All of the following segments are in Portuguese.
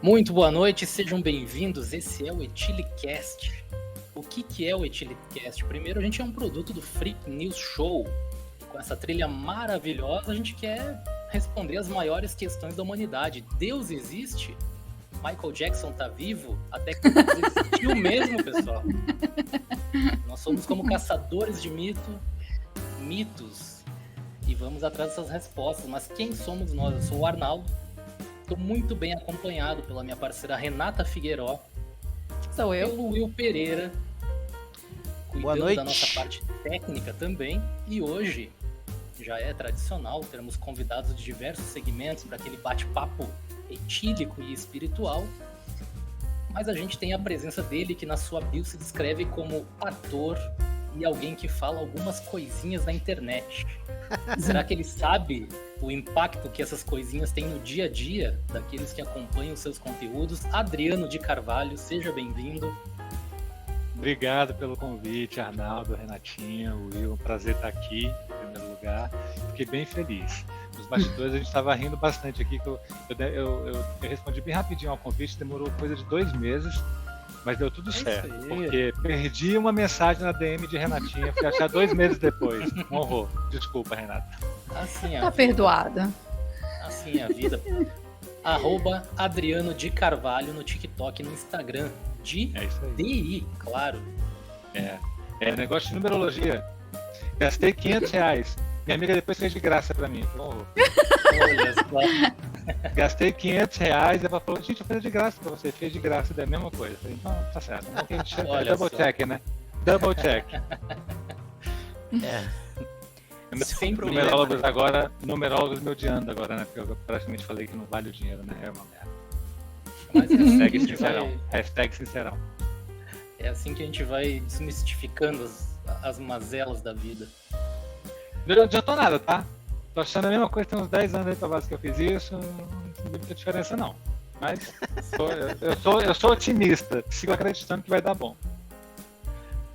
Muito boa noite, sejam bem-vindos. Esse é o Etilicast. O que é o Etilicast? Primeiro, a gente é um produto do Freak News Show. Com essa trilha maravilhosa, a gente quer responder as maiores questões da humanidade. Deus existe? Michael Jackson tá vivo? A tecnologia existiu mesmo, pessoal? Nós somos como caçadores de mitos, e vamos atrás dessas respostas. Mas quem somos nós? Eu sou o Arnaldo. Estou muito bem acompanhado pela minha parceira Renata Figueiró. Sou eu. Pelo Will Pereira, cuidando da nossa noite. parte técnica também. E hoje, já é tradicional, teremos convidados de diversos segmentos para aquele bate-papo etílico e espiritual. Mas a gente tem a presença dele, que na sua bio se descreve como ator e alguém que fala algumas coisinhas na internet. Será que ele sabe o impacto que essas coisinhas têm no dia a dia daqueles que acompanham seus conteúdos? Adriano de Carvalho, seja bem-vindo. Obrigado pelo convite, Arnaldo, Renatinha, Will. Um prazer estar aqui, em primeiro lugar. Fiquei bem feliz. Nos bastidores a gente estava rindo bastante aqui, que eu respondi bem rapidinho ao convite, demorou coisa de 2 meses, mas deu tudo certo. Porque perdi uma mensagem na DM de Renatinha, fui achar 2 meses depois. Um horror. Desculpa, Renata. Assim a Tá vida. perdoada. Assim a vida. @Adriano de Carvalho no TikTok e no Instagram. De É isso aí. DI, claro. É negócio de numerologia. Gastei R$500. Minha amiga depois fez de graça pra mim. Oh, Olha só. gastei R$500 e ela falou, gente, eu fiz de graça pra você, fez de graça, é a mesma coisa. Eu falei, então, tá certo. Olha Double só. check, né? Double check. Sempre Numerólogos me odiando agora, né? Porque eu praticamente falei que não vale o dinheiro, né? É uma merda. Mas é assim que a Hashtag gente sincerão. vai- Hashtag sincerão. É assim que a gente vai desmistificando as mazelas da vida. Não adiantou nada, tá? Tô achando a mesma coisa, tem uns 10 anos aí pra base que eu fiz isso, não tem muita diferença não. Mas eu sou otimista, sigo acreditando que vai dar bom.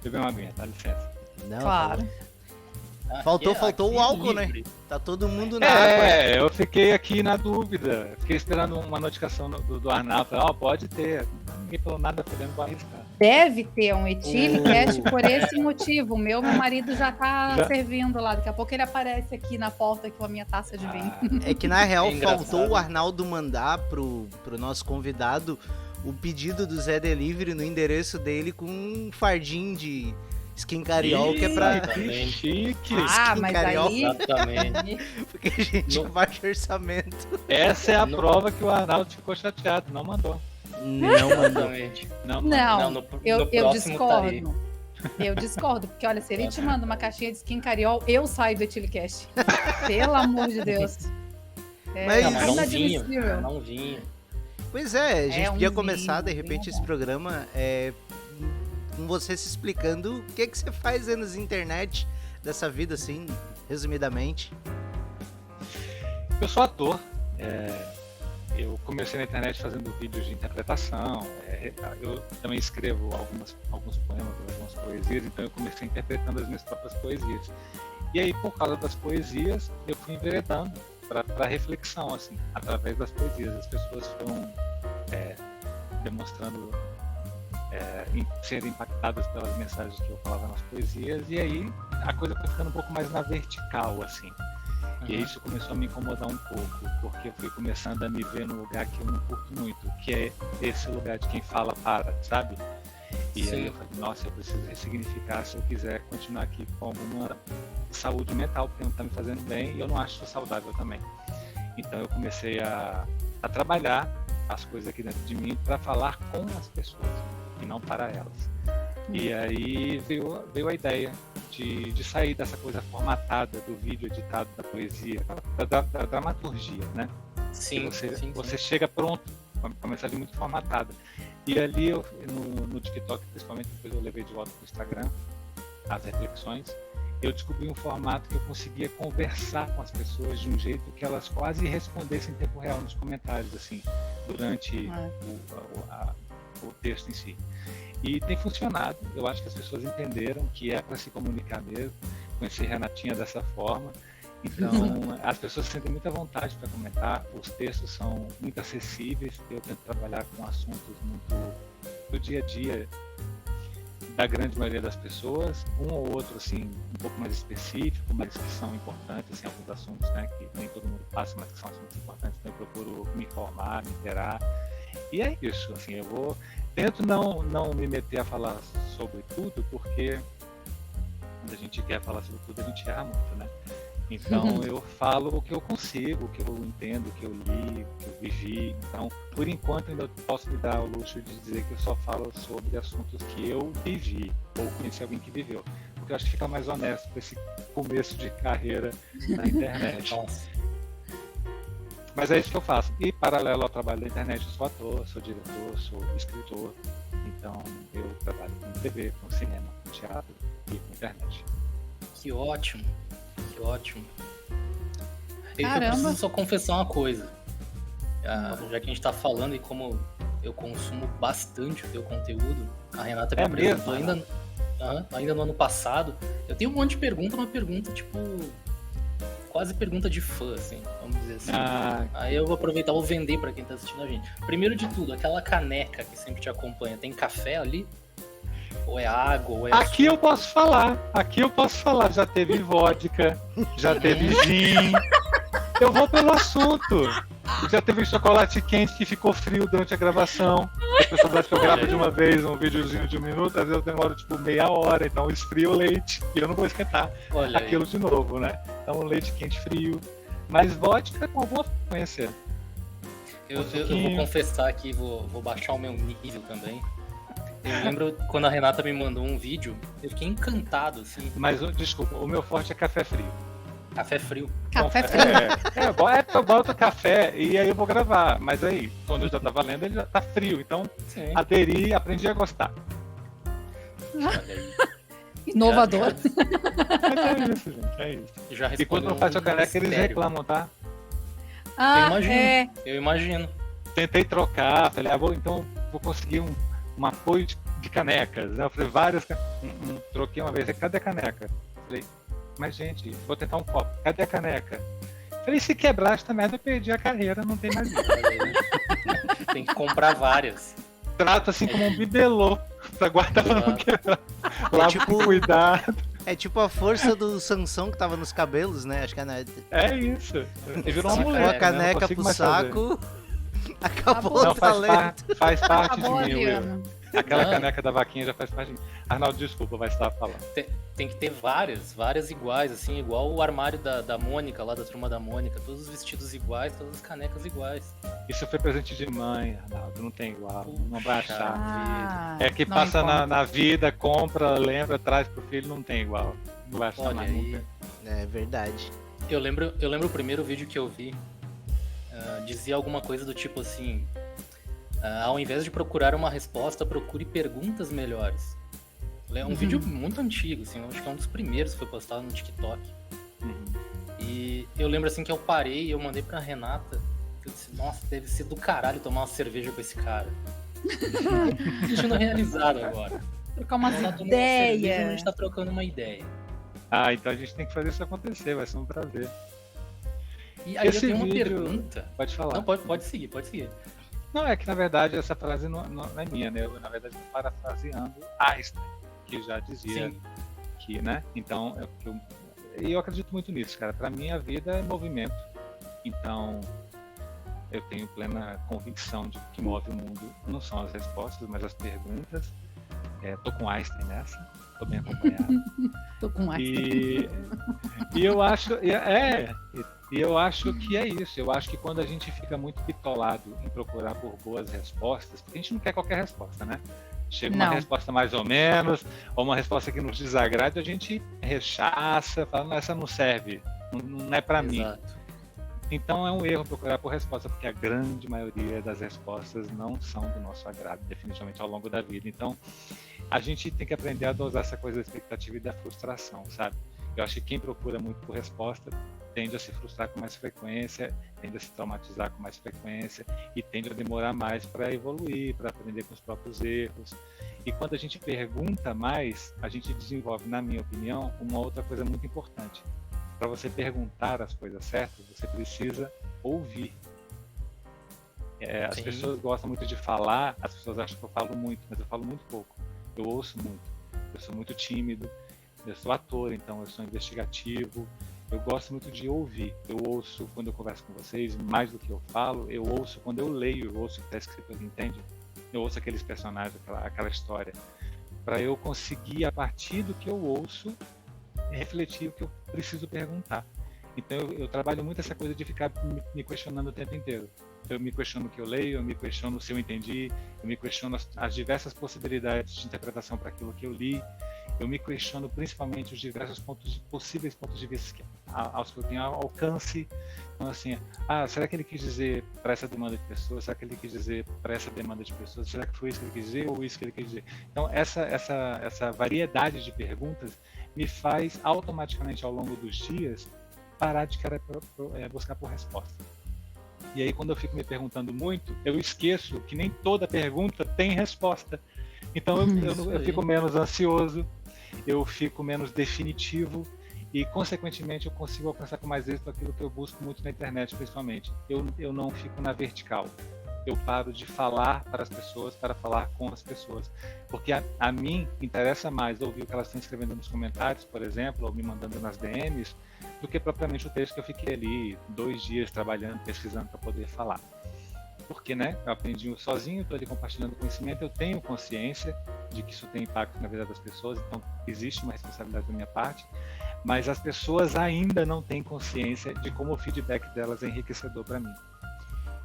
Beber uma aguinha, dá licença. Não, Claro. Faltou Aqui o álcool, né? livre. Tá todo mundo na água. Eu fiquei aqui na dúvida. Fiquei esperando uma notificação do Arnaldo. Falei, pode ter. Ninguém falou nada, falei, não vou arriscar. Deve ter um Etilicast por esse motivo. Meu marido já tá servindo lá. Daqui a pouco ele aparece aqui na porta com a minha taça de vinho. É que na real É engraçado. faltou o Arnaldo mandar pro nosso convidado o pedido do Zé Delivery no endereço dele com um fardinho de skin cariol que é pra. Que chique. Ah, mas Carioca. aí... Exatamente. Porque a gente No- não baixa orçamento. Essa é a prova que o Arnaldo ficou chateado. Não mandou. Não, mano. Exatamente. Não. Não, no eu próximo tá aí. discordo. Eu discordo, porque olha, se ele te manda uma caixinha de skin cariol, eu saio do Etilicast. Pelo amor de Deus. Mas- Não, mas não vinho. inadmissível. Não vinho. Pois é, a gente um podia vinho, começar de vinho repente bom. esse programa com você se explicando o que você faz aí nas internet dessa vida, assim, resumidamente. Eu sou ator. Eu comecei na internet fazendo vídeos de interpretação. Eu também escrevo alguns poemas, algumas poesias, então eu comecei interpretando as minhas próprias poesias. E aí, por causa das poesias, eu fui enveredando para reflexão, assim, através das poesias. As pessoas foram demonstrando serem impactadas pelas mensagens que eu falava nas poesias, e aí a coisa foi ficando um pouco mais na vertical, assim. E aí isso começou a me incomodar um pouco, porque eu fui começando a me ver num lugar que eu não curto muito, que é esse lugar de quem fala para, sabe? E Sim. aí eu falei, nossa, eu preciso ressignificar se eu quiser continuar aqui com alguma saúde mental, porque não está me fazendo bem e eu não acho que sou saudável também. Então eu comecei a trabalhar as coisas aqui dentro de mim para falar com as pessoas e não para elas. E aí veio a ideia de sair dessa coisa formatada do vídeo editado da poesia, da dramaturgia, né? Sim, Você chega pronto, com a mensagem muito formatada. E ali, no TikTok, principalmente, depois eu levei de volta para o Instagram, as reflexões, eu descobri um formato que eu conseguia conversar com as pessoas de um jeito que elas quase respondessem em tempo real nos comentários, assim, durante o texto em si. E tem funcionado, eu acho que as pessoas entenderam que é para se comunicar mesmo, conhecer Renatinha dessa forma, Então, as pessoas sentem muita vontade para comentar, os textos são muito acessíveis, eu tento trabalhar com assuntos muito do dia a dia da grande maioria das pessoas, um ou outro, assim, um pouco mais específico, mas que são importantes, assim, alguns assuntos, né, que nem todo mundo passa, mas que são assuntos importantes, então eu procuro me informar, me interar, e é isso, assim, tento não me meter a falar sobre tudo, porque quando a gente quer falar sobre tudo, a gente erra muito, né? Então eu falo o que eu consigo, o que eu entendo, o que eu li, o que eu vivi. Então, por enquanto, ainda posso me dar o luxo de dizer que eu só falo sobre assuntos que eu vivi ou conheci alguém que viveu. Porque eu acho que fica mais honesto para esse começo de carreira na internet. Nossa. Mas é isso que eu faço. E paralelo ao trabalho da internet, eu sou ator, sou diretor, sou escritor. Então eu trabalho com TV, com cinema, com teatro e com internet. Que ótimo. Que ótimo. Eu Caramba. preciso só confessar uma coisa. Já que a gente tá falando e como eu consumo bastante o teu conteúdo, a Renata me É apresentou mesmo, ainda no ano passado. Eu tenho um monte de pergunta, uma pergunta tipo quase pergunta de fã, assim, vamos dizer assim. Aí eu vou aproveitar, vou vender pra quem tá assistindo a gente. Primeiro de tudo, aquela caneca que sempre te acompanha, tem café ali? Ou é água? Ou é Aqui eu posso falar, já teve vodka, já teve gin. Eu vou pelo assunto. Já teve um chocolate quente que ficou frio durante a gravação. A pessoa sabe que eu gravo de uma vez um videozinho de 1 minuto, às vezes eu demoro tipo meia hora, então eu esfrio o leite e eu não vou esquentar aquilo de novo, né? Então leite quente frio. Mas vodka com alguma frequência. Eu vou confessar aqui, vou baixar o meu nível também. Eu lembro quando a Renata me mandou um vídeo, eu fiquei encantado, assim. Mas, desculpa, o meu forte é café frio. Café frio. Café frio. Eu boto café e aí eu vou gravar. Mas aí, quando eu já tava lendo, ele já tá frio. Então, Sim. aderi, aprendi a gostar. Olha aí. Inovador. Mas é isso, gente, é isso. Já E quando não faz a caneca, eles reclamam, tá? Eu imagino. Tentei trocar, falei, então vou conseguir um apoio de canecas. Né? Eu falei, várias troquei uma vez, cadê a caneca? Falei, mas gente, vou tentar um copo, cadê a caneca? Falei, se quebrar esta merda, eu perdi a carreira, não tem mais isso. Tem que comprar várias. Trato assim como um bibelô, pra guardar pra não quebrar. Lavo com cuidado. É tipo a força do Sansão que tava nos cabelos, né? Acho que é isso. Ele virou uma sacou mulher, a caneca pro saco, acabou o talento. Faz parte Acabou, de mim, Adriano. Aquela caneca da vaquinha já faz parte de mim. Arnaldo, desculpa, vai estar falando. Tem que ter várias iguais, assim, igual o armário da Mônica, lá da Turma da Mônica. Todos os vestidos iguais, todas as canecas iguais. Isso foi presente de mãe, Arnaldo, não tem igual, não vai achar. Vida. É que passa na vida, compra, lembra, traz pro filho, não tem igual. Não vai achar mais nunca. É verdade. Eu lembro o primeiro vídeo que eu vi, dizia alguma coisa do tipo assim, ao invés de procurar uma resposta, procure perguntas melhores. É um vídeo muito antigo, assim, eu acho que é um dos primeiros que foi postado no TikTok. E eu lembro assim que eu parei e eu mandei pra Renata, eu disse, nossa, deve ser do caralho tomar uma cerveja com esse cara. Me sentindo realizado agora. Trocar umas ideias. A gente tá trocando uma ideia. Então a gente tem que fazer isso acontecer, vai ser um prazer. E aí eu tenho uma pergunta. Pode falar. Não, pode seguir. Não, é que na verdade essa frase não é minha, né? Eu, na verdade, estou parafraseando Einstein, que já dizia que, né? Então, eu acredito muito nisso, cara. Para mim, a vida é movimento. Então, eu tenho plena convicção de que o que move o mundo não são as respostas, mas as perguntas. Tô com Einstein nessa, tô bem acompanhado. Tô com Einstein. E eu acho, eu acho que é isso. Eu acho que quando a gente fica muito bitolado em procurar por boas respostas, porque a gente não quer qualquer resposta, né? Chega uma resposta mais ou menos, ou uma resposta que nos desagrade, a gente rechaça, fala, não, essa não serve, não é para mim. Então é um erro procurar por resposta, porque a grande maioria das respostas não são do nosso agrado, definitivamente ao longo da vida. Então a gente tem que aprender a dosar essa coisa da expectativa e da frustração, sabe? Eu acho que quem procura muito por resposta tende a se frustrar com mais frequência, tende a se traumatizar com mais frequência e tende a demorar mais para evoluir, para aprender com os próprios erros. E quando a gente pergunta mais, a gente desenvolve, na minha opinião, uma outra coisa muito importante. para você perguntar as coisas certas, você precisa ouvir. As Sim. pessoas gostam muito de falar, as pessoas acham que eu falo muito, mas eu falo muito pouco. Eu ouço muito. Eu sou muito tímido, eu sou ator, então eu sou investigativo. Eu gosto muito de ouvir. Eu ouço quando eu converso com vocês, mais do que eu falo. Eu ouço quando eu leio, eu ouço o que está escrito ali, entende? Eu ouço aqueles personagens, aquela história. Para eu conseguir, a partir do que eu ouço, refletir o que eu preciso perguntar. Então eu trabalho muito essa coisa de ficar me questionando o tempo inteiro. Eu me questiono o que eu leio, eu me questiono se eu entendi, eu me questiono as diversas possibilidades de interpretação para aquilo que eu li. Eu me questiono principalmente os diversos possíveis pontos de vista aos que eu tenho alcance. Então, assim, será que ele quis dizer para essa demanda de pessoas? Será que ele quis dizer para essa demanda de pessoas? Será que foi isso que ele quis dizer ou isso que ele quis dizer? Então, essa variedade de perguntas me faz automaticamente, ao longo dos dias, parar de querer buscar por resposta. E aí, quando eu fico me perguntando muito, eu esqueço que nem toda pergunta tem resposta. Então, eu fico menos ansioso, eu fico menos definitivo e, consequentemente, eu consigo alcançar com mais êxito aquilo que eu busco muito na internet, principalmente. Eu não fico na vertical. Eu paro de falar para as pessoas, para falar com as pessoas. Porque a mim interessa mais ouvir o que elas estão escrevendo nos comentários, por exemplo, ou me mandando nas DMs, do que propriamente o texto que eu fiquei ali 2 dias trabalhando, pesquisando para poder falar. Porque, né, eu aprendi sozinho, estou ali compartilhando conhecimento, eu tenho consciência de que isso tem impacto na vida das pessoas, então existe uma responsabilidade da minha parte, mas as pessoas ainda não têm consciência de como o feedback delas é enriquecedor para mim.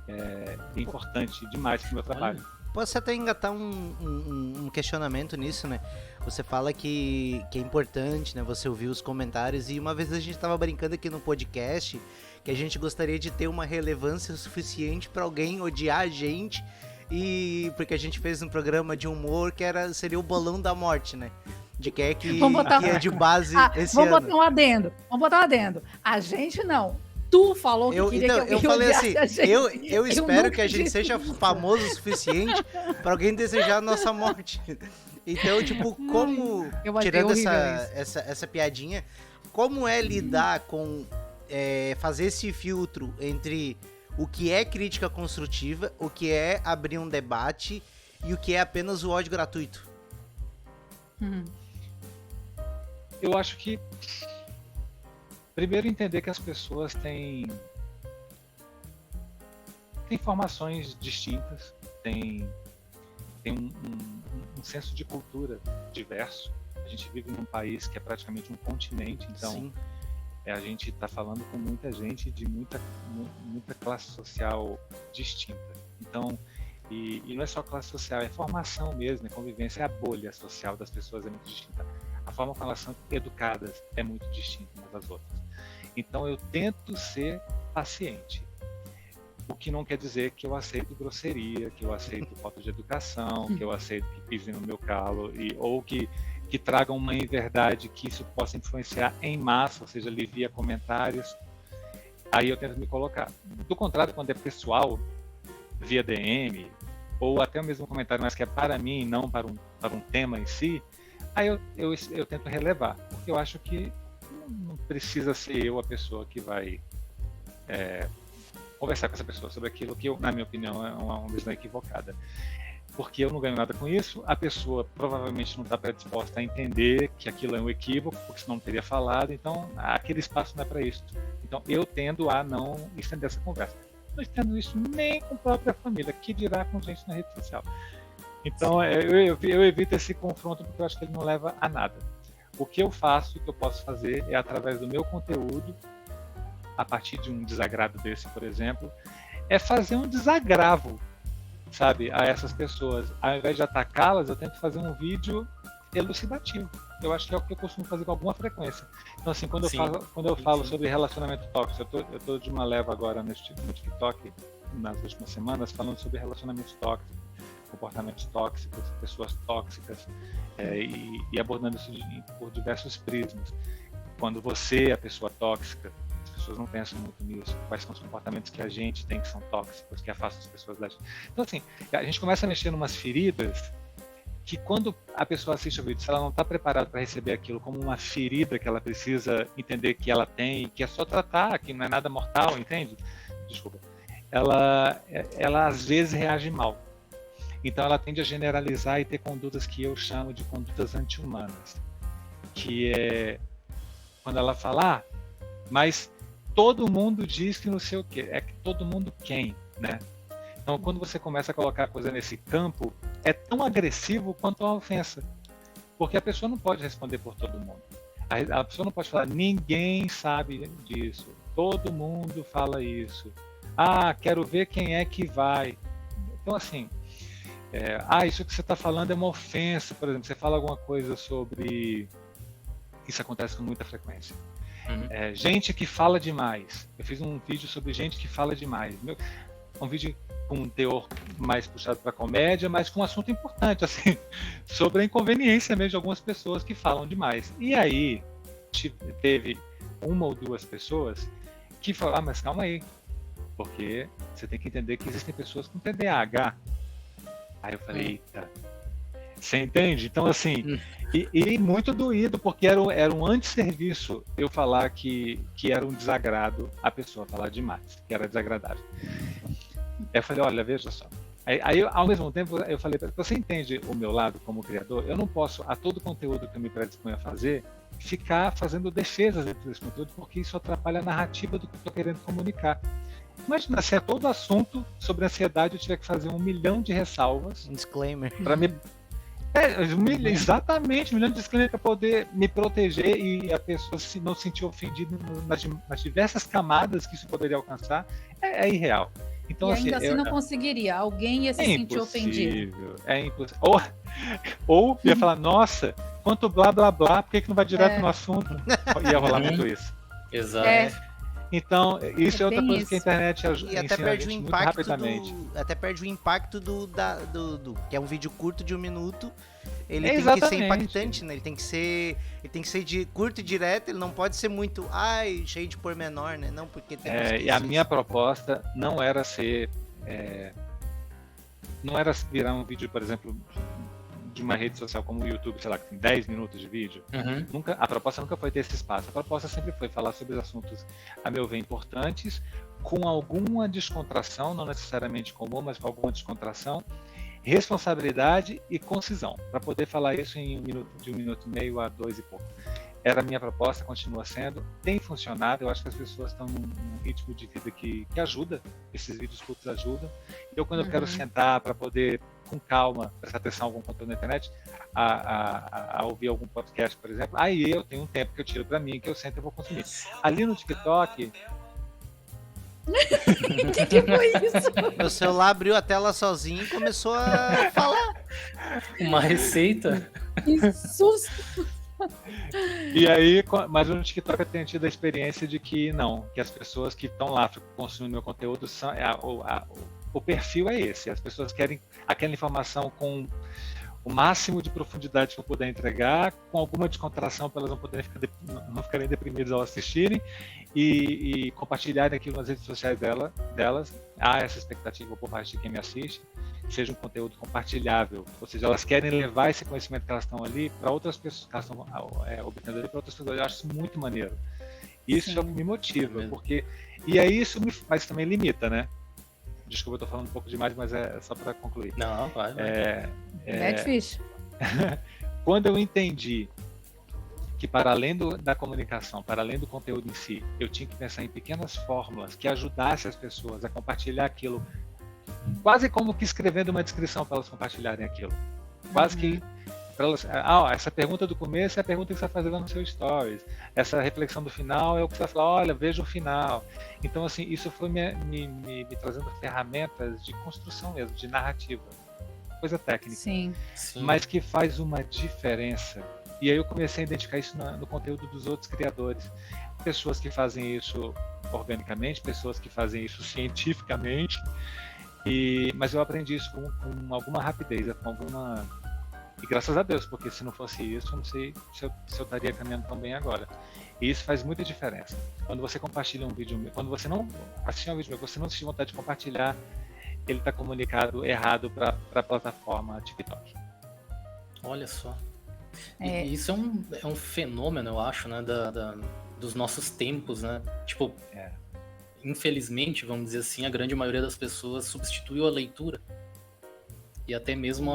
É importante demais para o meu trabalho. Posso até engatar um questionamento nisso, né? Você fala que é importante, né? Você ouvir os comentários, e uma vez a gente estava brincando aqui no podcast que a gente gostaria de ter uma relevância suficiente para alguém odiar a gente, e porque a gente fez um programa de humor que seria o bolão da morte, né? De quem é que é de base esse ano. Vamos botar um adendo. A gente não. Tu falou que queria que eu falei assim, eu espero nunca que a gente seja famoso o suficiente para alguém desejar a nossa morte. Então, tipo, como, tirando essa piadinha, como é lidar com fazer esse filtro entre o que é crítica construtiva, o que é abrir um debate e o que é apenas o ódio gratuito? Eu acho que primeiro, entender que as pessoas têm formações distintas, têm um senso de cultura diverso. A gente vive num país que é praticamente um continente, então a gente está falando com muita gente de muita classe social distinta. Então, e não é só classe social, é formação mesmo, é convivência, é a bolha social das pessoas é muito distinta. A forma como elas são educadas é muito distinta umas das outras. Então eu tento ser paciente, o que não quer dizer que eu aceito grosseria, que eu aceito falta de educação, que eu aceito que pisem no meu calo, ou que tragam uma inverdade que isso possa influenciar em massa, ou seja, ali via comentários. Aí eu tento me colocar. Do contrário, quando é pessoal, via DM, ou até o mesmo comentário, mas que é para mim, não para um tema em si, aí eu tento relevar, porque eu acho que não precisa ser eu a pessoa que vai conversar com essa pessoa sobre aquilo que, na minha opinião, é uma visão equivocada. Porque eu não ganho nada com isso, a pessoa provavelmente não está predisposta a entender que aquilo é um equívoco, porque senão não teria falado, então aquele espaço não é para isso. Então eu tendo a não estender essa conversa. Não estendo isso nem com a própria família, que dirá com gente na rede social. Então eu evito esse confronto porque eu acho que ele não leva a nada. O que eu faço, o que eu posso fazer é, através do meu conteúdo, a partir de um desagrado desse, por exemplo, é fazer um desagravo, sabe, a essas pessoas. Ao invés de atacá-las, eu tento fazer um vídeo elucidativo. Eu acho que é o que eu costumo fazer com alguma frequência. Então, assim, quando eu falo sobre relacionamento tóxico, eu tô de uma leva agora no TikTok, nas últimas semanas, falando sobre relacionamentos tóxicos, comportamentos tóxicos, pessoas tóxicas, e abordando isso por diversos prismas. Quando você é a pessoa tóxica, as pessoas não pensam muito nisso. Quais são os comportamentos que a gente tem que são tóxicos, que afastam as pessoas da gente. Então, assim, a gente começa a mexer em umas feridas que quando a pessoa assiste o vídeo, se ela não está preparada para receber aquilo como uma ferida que ela precisa entender que ela tem, que é só tratar, que não é nada mortal, entende? Desculpa. Ela às vezes reage mal. Então ela tende a generalizar e ter condutas que eu chamo de condutas anti-humanas. Que é quando ela fala, mas todo mundo diz que não sei o quê. É que todo mundo quem, né? Então quando você começa a colocar a coisa nesse campo, é tão agressivo quanto a ofensa. Porque a pessoa não pode responder por todo mundo. A pessoa não pode falar, ninguém sabe disso. Todo mundo fala isso. Quero ver quem é que vai. Então assim, isso que você está falando é uma ofensa. Por exemplo, você fala alguma coisa sobre... Isso acontece com muita frequência. Gente que fala demais. Eu fiz um vídeo sobre gente que fala demais. Um vídeo com um teor mais puxado para comédia, mas com um assunto importante, assim, sobre a inconveniência mesmo de algumas pessoas que falam demais. E aí, teve uma ou duas pessoas que falaram, mas calma aí, porque você tem que entender que existem pessoas com TDAH. Aí eu falei, eita, você entende? Então, assim, e muito doído, porque era um antisserviço eu falar que era um desagrado a pessoa falar demais, que era desagradável. Eu falei, olha, veja só. Aí ao mesmo tempo, eu falei, você entende o meu lado como criador? Eu não posso, a todo conteúdo que eu me predisponho a fazer, ficar fazendo defesas desse conteúdo, porque isso atrapalha a narrativa do que eu estou querendo comunicar. Imagina, se a todo assunto sobre ansiedade eu tiver que fazer 1 milhão de ressalvas. Um disclaimer. Para me... exatamente, 1 milhão de disclaimer para poder me proteger e a pessoa não se sentir ofendida nas diversas camadas que isso poderia alcançar. É irreal. Então, e ainda assim não conseguiria, alguém ia se sentir ofendido. É impossível. Ou ia falar, nossa, quanto blá blá blá, por que não vai direto no assunto? Ia rolar muito isso. Exato. Então, isso é outra coisa que a internet ajuda. E até perde o impacto até perde o impacto do que é um vídeo curto de 1 minuto. Ele tem que ser impactante, né? Ele tem que ser de curto e direto, ele não pode ser muito cheio de pormenor, né? Não, porque tem e a minha proposta não era não era virar um vídeo, por exemplo, de uma rede social como o YouTube, sei lá, que tem 10 minutos de vídeo. A proposta nunca foi ter esse espaço. A proposta sempre foi falar sobre assuntos, a meu ver, importantes, com alguma descontração, não necessariamente com humor, mas com alguma descontração, responsabilidade e concisão, para poder falar isso em 1 minuto e meio a 2 e pouco. Era a minha proposta, continua sendo, tem funcionado, eu acho que as pessoas estão num ritmo de vida que ajuda, esses vídeos curtos ajudam. Eu, quando eu quero sentar para poder, com calma, prestar atenção a algum conteúdo na internet, a ouvir algum podcast, por exemplo, aí eu tenho um tempo que eu tiro para mim, que eu sento e vou consumir. Ali no TikTok... que foi isso? Meu celular abriu a tela sozinho e começou a falar. Uma receita? Que susto! E aí, mas no TikTok eu tenho tido a experiência de que que as pessoas que estão lá consumindo meu conteúdo são, o perfil é esse, as pessoas querem aquela informação com o máximo de profundidade que eu puder entregar, com alguma descontração para elas não ficarem deprimidas ao assistirem e compartilharem aquilo nas redes sociais delas. Há essa expectativa por parte de quem me assiste, que seja um conteúdo compartilhável, ou seja, elas querem levar esse conhecimento que elas estão ali para outras pessoas, que elas estão obtendo ali para outras pessoas. Eu acho isso muito maneiro. Isso é o que me motiva, porque... E aí isso mas também limita, né? Desculpa, eu estou falando um pouco demais, mas é só para concluir. Não, vai. É difícil. Quando eu entendi que, para além da comunicação, para além do conteúdo em si, eu tinha que pensar em pequenas fórmulas que ajudassem as pessoas a compartilhar aquilo, quase como que escrevendo uma descrição para elas compartilharem aquilo. Quase que para elas, essa pergunta do começo é a pergunta que você vai fazer lá no seu stories. Essa reflexão do final é o que você vai falar, olha, veja o final. Então, assim, isso foi me trazendo ferramentas de construção mesmo, de narrativa. Coisa técnica. Sim. Mas que faz uma diferença. E aí eu comecei a identificar isso no conteúdo dos outros criadores. Pessoas que fazem isso organicamente, pessoas que fazem isso cientificamente. Mas eu aprendi isso com alguma rapidez, com alguma... E graças a Deus, porque se não fosse isso, eu não sei se eu estaria caminhando tão bem agora. E isso faz muita diferença. Quando você compartilha um vídeo, quando você não assistir um vídeo, você não sente vontade de compartilhar, ele está comunicado errado para a plataforma TikTok. Olha só. É. E isso é um fenômeno, eu acho, né, dos nossos tempos, né? Tipo, infelizmente, vamos dizer assim, a grande maioria das pessoas substituiu a leitura e até mesmo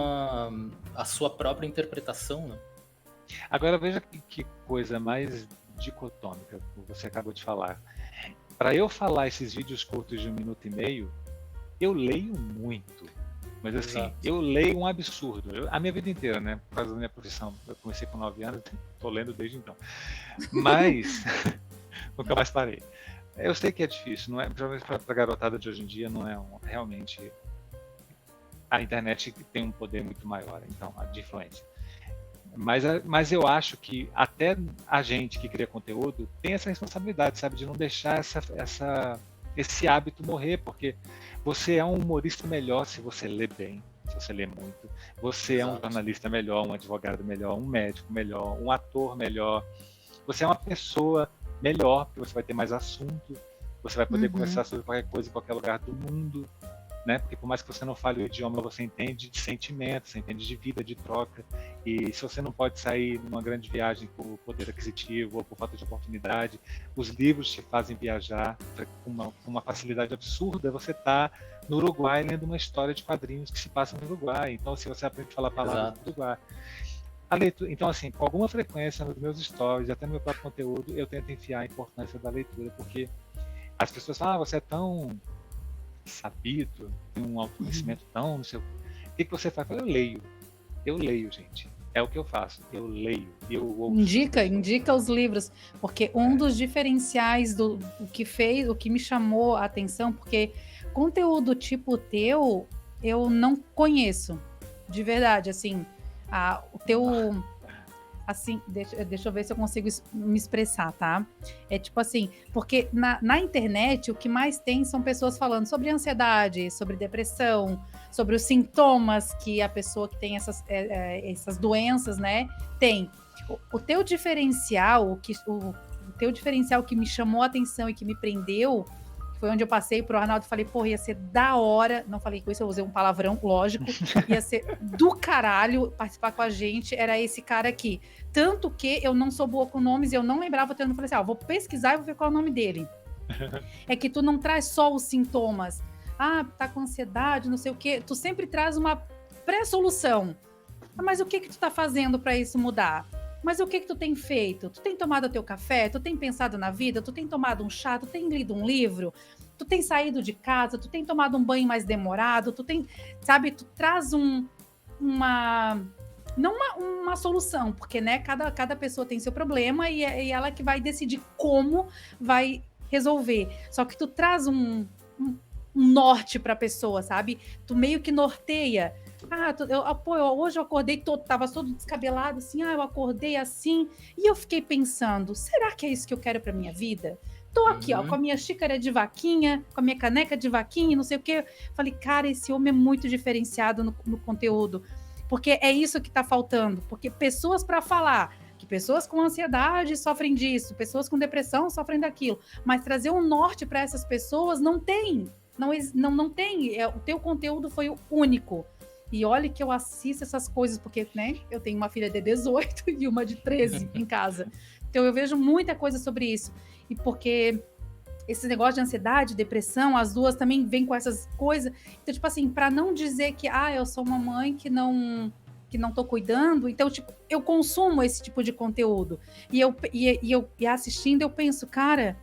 a sua própria interpretação, né? Agora veja que coisa mais dicotômica que você acabou de falar. Para eu falar esses vídeos curtos de 1 minuto e meio, eu leio muito. Mas assim, Exato. eu leio um absurdo. A minha vida inteira, né? Por causa da minha profissão. Eu comecei com 9 anos, tô lendo desde então. Mas nunca mais parei. Eu sei que é difícil, não é? Para a garotada de hoje em dia, não é realmente. A internet tem um poder muito maior, então, de influência. Mas eu acho que até a gente que cria conteúdo tem essa responsabilidade, sabe, de não deixar esse hábito morrer, porque você é um humorista melhor se você lê bem, se você lê muito. Você é um jornalista melhor, um advogado melhor, um médico melhor, um ator melhor. Você é uma pessoa melhor, porque você vai ter mais assunto, você vai poder conversar sobre qualquer coisa em qualquer lugar do mundo, né? Porque por mais que você não fale o idioma, você entende de sentimentos, você entende de vida, de troca. E se você não pode sair numa grande viagem por poder aquisitivo ou por falta de oportunidade, os livros te fazem viajar com uma facilidade absurda. Você está no Uruguai lendo uma história de quadrinhos que se passa no Uruguai. Então, se você aprende a falar palavras do Uruguai. Então, assim, com alguma frequência nos meus stories, até no meu próprio conteúdo, eu tento enfiar a importância da leitura, porque as pessoas falam, você é tão sabido, tem um autoconhecimento tão, não sei o que você faz? Eu leio, gente, é o que eu faço, eu leio, eu ouço. Indica os livros, porque um dos diferenciais do o que me chamou a atenção, porque conteúdo tipo teu, eu não conheço, de verdade, assim, o teu... Assim, deixa eu ver se eu consigo me expressar, tá? É tipo assim, porque na internet o que mais tem são pessoas falando sobre ansiedade, sobre depressão, sobre os sintomas que a pessoa que tem essas doenças, né, tem. O teu diferencial, o teu diferencial que me chamou a atenção e que me prendeu, foi onde eu passei pro Arnaldo e falei, porra, ia ser da hora, não falei com isso, eu usei um palavrão, lógico, ia ser do caralho participar com a gente, era esse cara aqui. Tanto que eu não sou boa com nomes, eu não lembrava, eu falei assim, vou pesquisar e vou ver qual é o nome dele. É que tu não traz só os sintomas, tá com ansiedade, não sei o quê, tu sempre traz uma pré-solução. Mas o que tu tá fazendo para isso mudar? Mas o que tu tem feito? Tu tem tomado teu café? Tu tem pensado na vida? Tu tem tomado um chá? Tu tem lido um livro? Tu tem saído de casa? Tu tem tomado um banho mais demorado? Tu tem, sabe, tu traz não uma solução, porque, né, cada pessoa tem seu problema e ela que vai decidir como vai resolver. Só que tu traz um norte pra pessoa, sabe? Tu meio que norteia. Hoje eu acordei tava todo descabelado, assim, eu acordei assim, e eu fiquei pensando, será que é isso que eu quero pra minha vida? Tô aqui, com a minha xícara de vaquinha, com a minha caneca de vaquinha, não sei o quê. Falei, cara, esse homem é muito diferenciado no conteúdo, porque é isso que tá faltando, porque pessoas pra falar, que pessoas com ansiedade sofrem disso, pessoas com depressão sofrem daquilo, mas trazer um norte pra essas pessoas não tem, não tem, o teu conteúdo foi o único. E olha que eu assisto essas coisas, porque, né, eu tenho uma filha de 18 e uma de 13 em casa. Então eu vejo muita coisa sobre isso. E porque esse negócio de ansiedade, depressão, as duas também vêm com essas coisas. Então, tipo assim, para não dizer que, eu sou uma mãe que não tô cuidando, então, tipo, eu consumo esse tipo de conteúdo. E assistindo, eu penso, cara,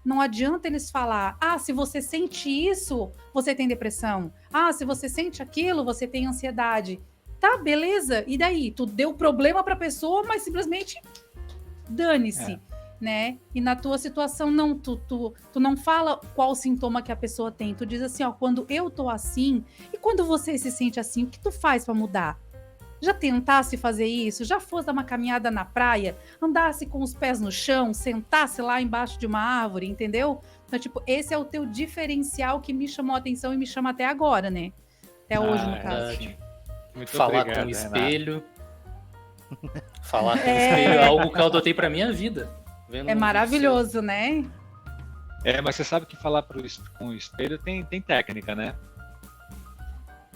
não adianta eles falar, se você sente isso, você tem depressão. Se você sente aquilo, você tem ansiedade. Tá, beleza. E daí? Tu deu problema pra pessoa, mas simplesmente dane-se, né? E na tua situação, não. Tu não fala qual sintoma que a pessoa tem. Tu diz assim, quando eu tô assim, e quando você se sente assim, o que tu faz pra mudar? Já tentasse fazer isso? Já fosse dar uma caminhada na praia? Andasse com os pés no chão? Sentasse lá embaixo de uma árvore? Entendeu? Então, tipo, esse é o teu diferencial que me chamou a atenção e me chama até agora, né? Até hoje, no caso. Muito falar obrigado, com o espelho. Falar com o espelho é algo que eu adotei pra minha vida. É maravilhoso, né? Mas você sabe que falar com o espelho tem técnica, né?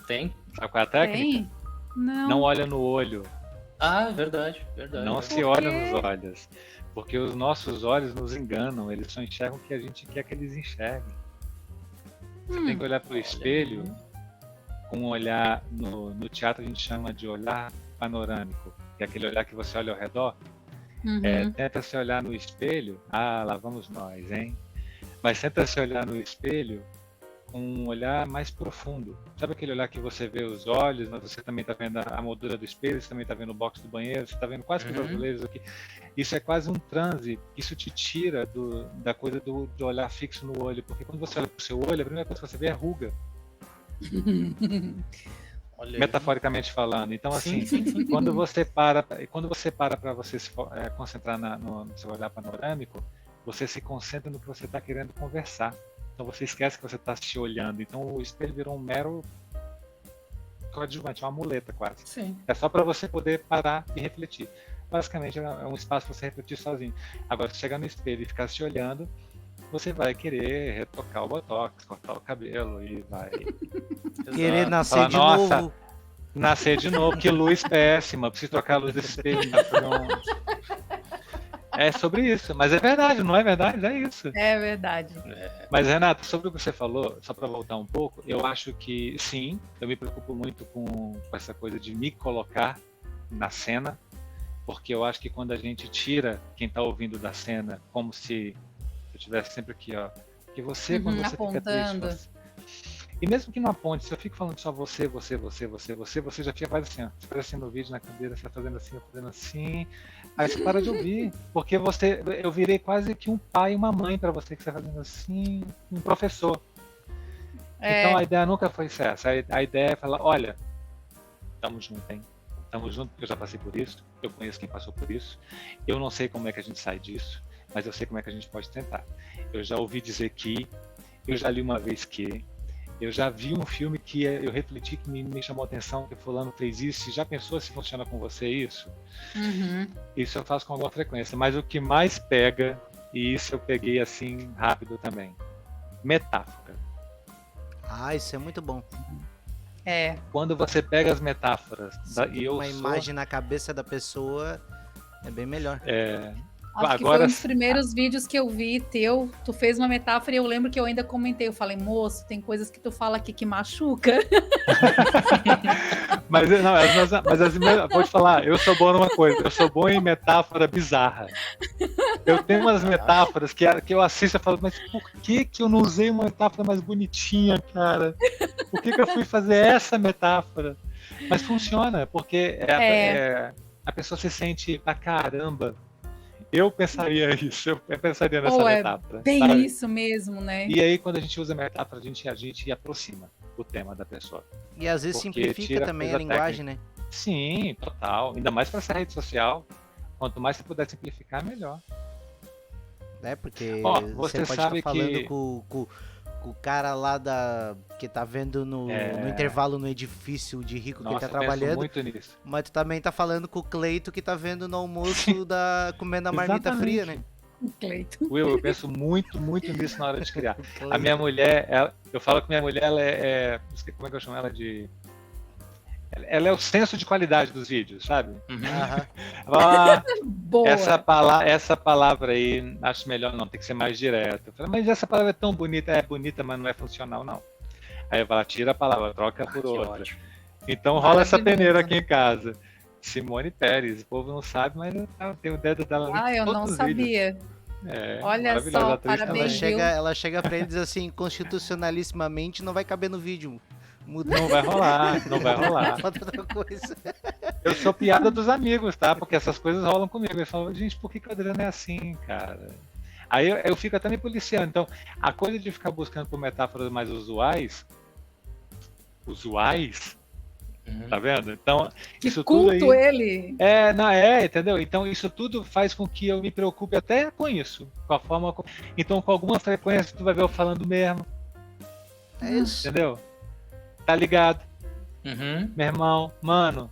Tem? Sabe qual é a técnica? Tem. Não olha no olho. Ah, verdade, verdade. Não verdade. se olha nos olhos. Porque os nossos olhos nos enganam, eles só enxergam o que a gente quer que eles enxerguem. Você tem que olhar para o espelho com um olhar, no teatro a gente chama de olhar panorâmico, que é aquele olhar que você olha ao redor. Tenta se olhar no espelho, lá vamos nós, hein? Mas tenta se olhar no espelho com um olhar mais profundo. Sabe aquele olhar que você vê os olhos, mas você também está vendo a moldura do espelho, você também está vendo o box do banheiro, você está vendo quase que os azulejos aqui. Isso é quase um transe, isso te tira da coisa de olhar fixo no olho, porque quando você olha para o seu olho, a primeira coisa que você vê é ruga. Olha aí. Metaforicamente falando. Então, assim, Sim. quando você para para você se concentrar no seu olhar panorâmico, você se concentra no que você está querendo conversar. Então você esquece que você está se olhando. Então o espelho virou um mero coadjuvante, uma muleta quase. Sim. É só para você poder parar e refletir. Basicamente é um espaço para você refletir sozinho. Agora, se chegar no espelho e ficar se olhando, você vai querer retocar o botox, cortar o cabelo e vai Querer nascer Falar, de "Nossa, novo. nascer de novo, que luz péssima, preciso trocar a luz desse espelho." É sobre isso, mas é verdade, não é verdade? É isso. É verdade. Mas, Renato, sobre o que você falou, só para voltar um pouco, eu acho que sim, eu me preocupo muito com essa coisa de me colocar na cena, porque eu acho que quando a gente tira quem está ouvindo da cena, como se eu estivesse sempre aqui, ó, que você, quando você apontando. fica triste, e mesmo que não aponte, se eu fico falando só você já fica quase assim, ó, você faz assim no vídeo, na cadeira, você tá fazendo assim, aí você para de ouvir, porque eu virei quase que um pai e uma mãe para você, que você tá fazendo assim, um professor. Então a ideia nunca foi essa, a ideia é falar, olha, estamos juntos, hein? Estamos juntos porque eu já passei por isso, eu conheço quem passou por isso, eu não sei como é que a gente sai disso, mas eu sei como é que a gente pode tentar. Eu já ouvi dizer que, eu já li uma vez que, eu já vi um filme que eu refleti, que me chamou a atenção, que fulano fez isso, já pensou se funciona com você isso? Isso eu faço com alguma frequência, mas o que mais pega, e isso eu peguei assim rápido também, metáfora. Isso é muito bom. Quando você pega as metáforas, Uma imagem na cabeça da pessoa é bem melhor. Acho que foi um dos primeiros vídeos que eu vi teu, tu fez uma metáfora e eu lembro que eu ainda comentei, eu falei, moço, tem coisas que tu fala aqui que machuca. Mas vou te falar, eu sou bom numa coisa, eu sou bom em metáfora bizarra. Eu tenho umas metáforas que eu assisto e falo, mas por que eu não usei uma metáfora mais bonitinha, cara? Por que eu fui fazer essa metáfora? Mas funciona, porque a pessoa se sente, caramba, eu pensaria isso, eu pensaria nessa metáfora. Bem sabe? isso mesmo, né? E aí, quando a gente usa metáfora, a gente aproxima o tema da pessoa. E às vezes simplifica também a linguagem, né? Sim, total. Ainda mais para essa rede social. Quanto mais você puder simplificar, melhor. Porque você pode sabe estar falando que... com o cara lá que tá vendo no intervalo no edifício de rico que ele tá trabalhando. Muito nisso. Mas tu também tá falando com o Cleito que tá vendo no almoço comendo a marmita fria, né? Cleito. Will, eu penso muito nisso na hora de criar. A minha mulher, eu falo que minha mulher, ela como é que eu chamo ela de... Ela é o senso de qualidade dos vídeos, sabe? Boa. Essa palavra aí, acho melhor não, tem que ser mais direto. Eu falo, mas essa palavra é tão bonita, é bonita, mas não é funcional, não. Aí eu falo, tira a palavra, troca por outra. Ótimo. Então rola essa peneira aqui em casa. Simone Pérez, o povo não sabe, mas tem o dedo dela ali. Eu não sabia. Olha só, parabéns, ela chega pra ele e diz assim, constitucionalissimamente não vai caber no vídeo. Muda. Não vai rolar. Outra coisa. Eu sou piada dos amigos, tá? Porque essas coisas rolam comigo. Eles falam, gente, por que o Adriano é assim, cara? Aí eu fico até me policiando. Então, a coisa de ficar buscando por metáforas mais usuais, tá vendo? Então, que isso culto tudo aí, ele! Entendeu? Então, isso tudo faz com que eu me preocupe até com isso. Com a forma... Então, com alguma frequência, tu vai ver eu falando mesmo. É isso. Entendeu? Tá ligado? Meu irmão, mano,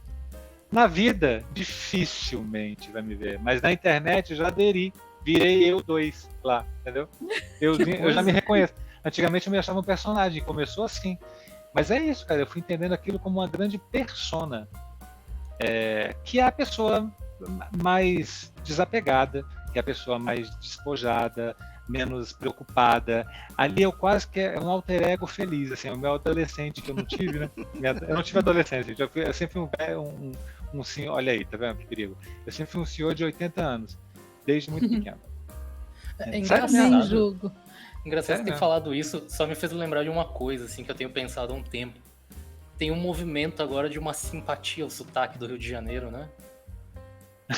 na vida dificilmente vai me ver, mas na internet eu já virei eu 2 lá, entendeu? Eu já me reconheço. Antigamente eu me achava um personagem, começou assim. Mas é isso, cara, eu fui entendendo aquilo como uma grande persona. que é a pessoa mais desapegada, que é a pessoa mais despojada, menos preocupada. Ali eu quase que é um alter ego feliz, assim, o meu adolescente que eu não tive, né? Eu não tive adolescência, eu sempre fui um senhor, olha aí, tá vendo que perigo? Eu sempre fui um senhor de 80 anos, desde muito pequeno. É Nem engraçado. julgo. Engraçado você ter mesmo. falado isso, só me fez lembrar de uma coisa, assim, que eu tenho pensado há um tempo. Tem um movimento agora de uma simpatia ao sotaque do Rio de Janeiro, né?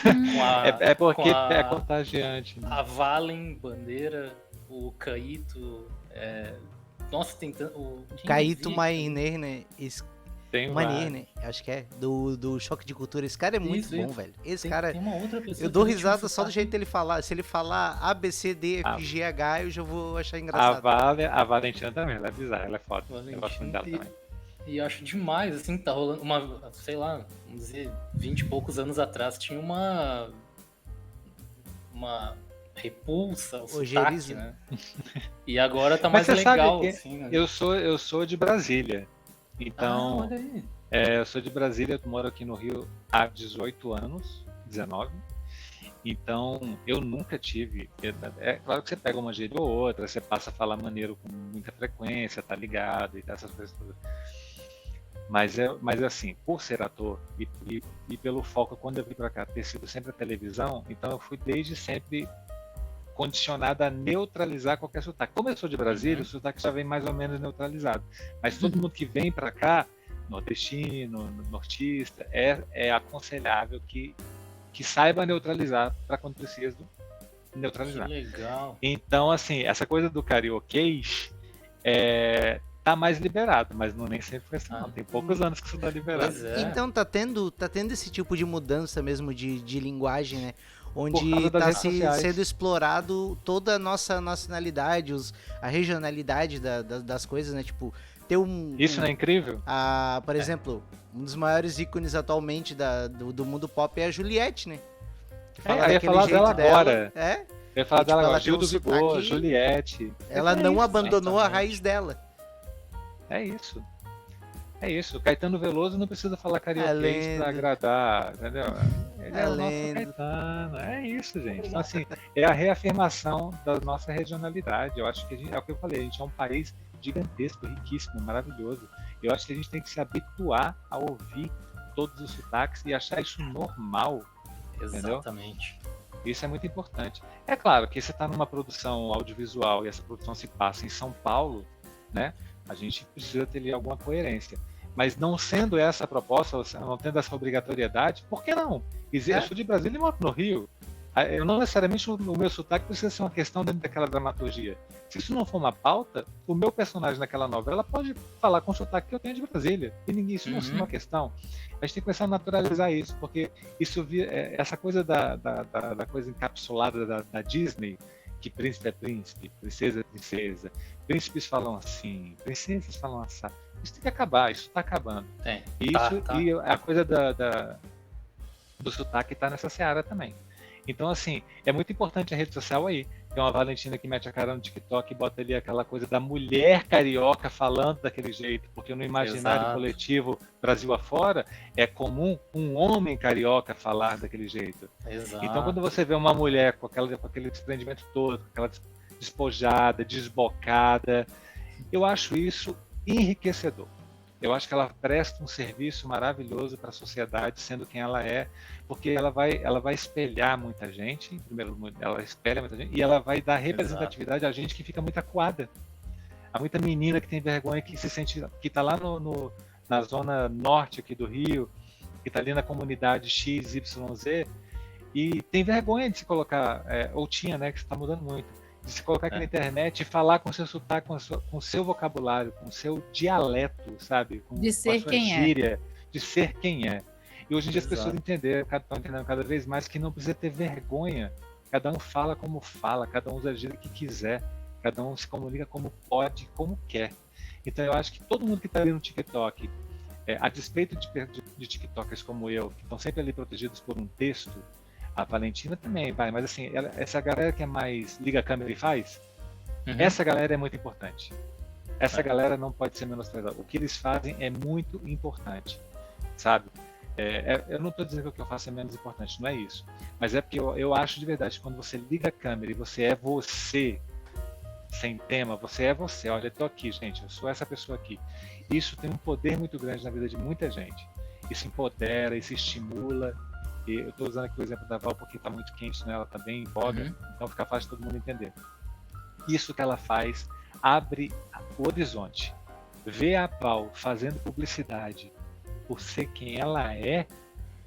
Com É porque com é contagiante. Né? a Valen, Bandeira, o Caíto. Nossa, tem tanto. Caíto Mainer, né? Tem Manier, né? Acho que é. Do Choque de Cultura. Esse cara é muito Isso, bom, isso. velho. Esse Tem, cara. tem uma outra pessoa Eu dou que tem um risada só do sotaque- jeito dele falar. Se ele falar A, B, C, D, F, G, H, eu já vou achar A engraçado. A Valentina também, ela é bizarra, ela é foda. Eu gosto muito dela também. E eu acho demais, assim, tá rolando sei lá, vamos dizer, 20 e poucos anos atrás, tinha uma repulsa ao sotaque, Ojeriza. né? E agora tá Mas mais você sabe legal, que assim, né? eu sou de Brasília. Então, olha aí. eu sou de Brasília, eu moro aqui no Rio há 18 anos, 19. Então, eu nunca tive. É claro que você pega uma gíria ou outra, você passa a falar maneiro com muita frequência, tá ligado e essas coisas todas. Mas assim, por ser ator e pelo foco, quando eu vim pra cá, ter sido sempre a televisão, então eu fui desde sempre condicionado a neutralizar qualquer sotaque. Como eu sou de Brasília, o sotaque já vem mais ou menos neutralizado. Mas todo mundo que vem para cá, nordestino, nortista, é aconselhável que saiba neutralizar para quando precisa neutralizar. Que legal. Então, assim, essa coisa do carioquês tá mais liberado, mas nem sempre foi assim, não. Tem poucos anos que isso tá liberado. Pois é. Então tá tendo esse tipo de mudança mesmo de linguagem, né? Por Onde causa das tá redes sociais. sendo explorado toda a nossa nacionalidade, a regionalidade das coisas, né? Tipo, ter Isso não é incrível? por exemplo, um dos maiores ícones atualmente do mundo pop é a Juliette, né? Que Eu ia daquele falar jeito dela agora. É, Eu ia falar tipo, dela ela agora. tem Gil um do Vigor, sotaque- Juliette. ela não isso, abandonou a exatamente. raiz dela. É isso. É isso. Caetano Veloso não precisa falar carioquês lenda. pra agradar, entendeu? Ele é o nosso lenda. Caetano. É isso, gente. Então, assim, é a reafirmação da nossa regionalidade. Eu acho que é o que eu falei, a gente é um país gigantesco, riquíssimo, maravilhoso. Eu acho que a gente tem que se habituar a ouvir todos os sotaques e achar isso normal. Exatamente. Isso é muito importante. É claro que você está numa produção audiovisual e essa produção se passa em São Paulo, né? A gente precisa ter ali alguma coerência. Mas não sendo essa a proposta, não tendo essa obrigatoriedade, por que não? Eu sou de Brasília e moro no Rio. Eu não necessariamente o meu sotaque precisa ser uma questão dentro daquela dramaturgia. Se isso não for uma pauta, o meu personagem naquela novela pode falar com o sotaque que eu tenho de Brasília. E ninguém, isso não é uma questão. A gente tem que começar a naturalizar isso, porque isso essa coisa da coisa encapsulada da Disney, que príncipe é príncipe, princesa é princesa, príncipes falam assim, princesas falam assim. Isso tem que acabar, isso está acabando. E a coisa do sotaque está nessa seara também. Então, assim, é muito importante a rede social aí. Tem uma Valentina que mete a cara no TikTok e bota ali aquela coisa da mulher carioca falando daquele jeito, porque no imaginário coletivo Brasil afora é comum um homem carioca falar daquele jeito. Exato. Então, quando você vê uma mulher com aquele desprendimento todo, com aquela despojada, desbocada, eu acho isso enriquecedor. Eu acho que ela presta um serviço maravilhoso para a sociedade, sendo quem ela é, porque ela vai espelhar muita gente, primeiro, ela espelha muita gente, e ela vai dar representatividade a gente que fica muito acuada. Há muita menina que tem vergonha, que se sente, que está lá na zona norte aqui do Rio, que está ali na comunidade XYZ, e tem vergonha de se colocar, ou tinha, né, que está mudando muito, de se colocar aqui na internet e falar com seu sotaque, com o seu vocabulário, com o seu dialeto, sabe? De ser com a sua quem gíria, de ser quem é. E hoje em dia as pessoas estão Exato. entendendo cada vez mais que não precisa ter vergonha. Cada um fala como fala, cada um usa a gíria que quiser, cada um se comunica como pode, como quer. Então eu acho que todo mundo que está ali no TikTok, a despeito de TikTokers como eu, que estão sempre ali protegidos por um texto, a Valentina também vai, mas assim, essa galera que é mais liga a câmera e faz, essa galera é muito importante. Essa galera não pode ser menosprezada. O que eles fazem é muito importante, sabe? Eu não estou dizendo que o que eu faço é menos importante, não é isso. Mas é porque eu acho de verdade que quando você liga a câmera e você é você, sem tema, você é você. Olha, eu estou aqui, gente, eu sou essa pessoa aqui. Isso tem um poder muito grande na vida de muita gente. Isso empodera, isso estimula. E eu estou usando aqui o exemplo da Val porque está muito quente, né? Ela está bem em voga, então fica fácil de todo mundo entender. Isso que ela faz abre o horizonte. Ver a Val fazendo publicidade por ser quem ela é,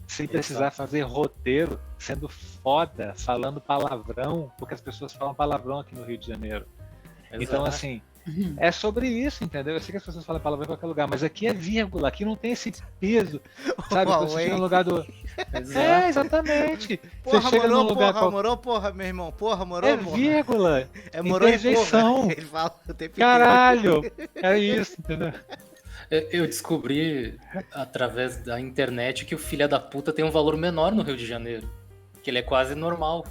sem precisar fazer roteiro, sendo foda, falando palavrão, porque as pessoas falam palavrão aqui no Rio de Janeiro. Exato. Então, assim, é sobre isso, entendeu? Eu sei que as pessoas falam palavrão em qualquer lugar, mas aqui é vírgula, aqui não tem esse peso, sabe? Quando você chega no lugar do... exatamente. Porra, você chega morou, num lugar morou, porra, meu irmão. Porra, morou, porra. Vírgula. É morou e porra. Ele fala o tempo Caralho! É isso, entendeu? Eu descobri através da internet que o filho da puta tem um valor menor no Rio de Janeiro. Que ele é quase normal.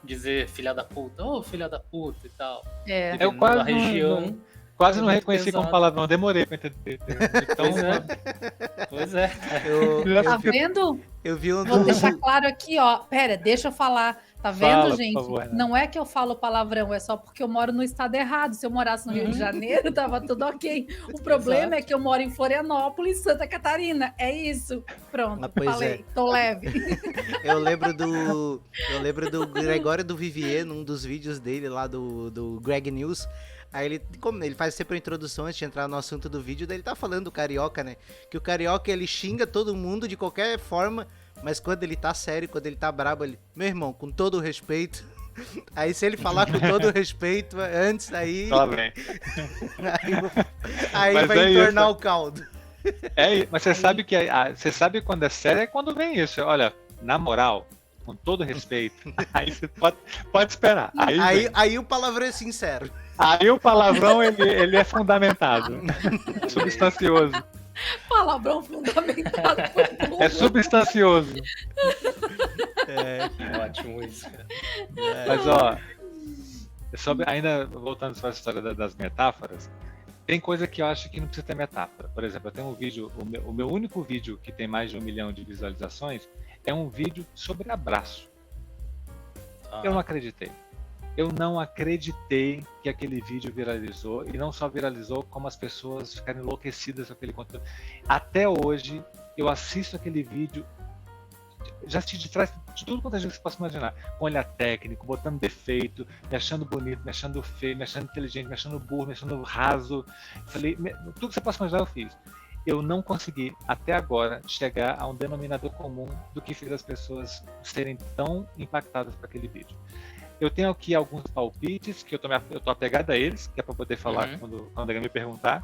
Dizer filha da puta, filha da puta e tal. Eu quase na região. Quase não reconheci como palavrão, demorei pra entender. Então, pois é. Tá vendo? Eu vi um Vou deixar claro aqui, ó. Pera, deixa eu falar. Tá vendo, Fala, gente? por favor, não é que eu falo palavrão, é só porque eu moro no estado errado. Se eu morasse no Rio de Janeiro, tava tudo ok. O problema é que eu moro em Florianópolis, Santa Catarina. É isso. Pronto, falei. Tô leve. Eu lembro do Gregório do Vivier, num dos vídeos dele lá do Greg News. Aí ele faz sempre a introdução antes de entrar no assunto do vídeo, daí ele tá falando do carioca, né? Que o carioca, ele xinga todo mundo de qualquer forma, mas quando ele tá sério, quando ele tá brabo, ele... Meu irmão, com todo o respeito... Aí se ele falar com todo o respeito, antes aí... Tá bem. aí vai entornar o caldo. Mas você sabe que... Você sabe quando é sério é quando vem isso. Olha, na moral... Com todo respeito, aí você pode esperar. Aí o palavrão é sincero. Aí o palavrão ele é fundamentado, substancioso. Palavrão fundamentado. É substancioso. Ótimo isso, cara. Mas ó, ainda voltando para a história das metáforas, tem coisa que eu acho que não precisa ter metáfora. Por exemplo, eu tenho um vídeo, o meu único vídeo que tem mais de 1 milhão de visualizações é um vídeo sobre abraço. Eu não acreditei. Eu não acreditei que aquele vídeo viralizou, e não só viralizou, como as pessoas ficaram enlouquecidas com aquele conteúdo. Até hoje, eu assisto aquele vídeo, já assisti de trás de tudo quanto a gente possa imaginar, com olhar técnico, botando defeito, me achando bonito, me achando feio, me achando inteligente, me achando burro, me achando raso. Falei, tudo que você possa imaginar eu fiz. Eu não consegui, até agora, chegar a um denominador comum do que fez as pessoas serem tão impactadas por aquele vídeo. Eu tenho aqui alguns palpites, que eu tô apegado a eles, que é para poder falar quando alguém me perguntar,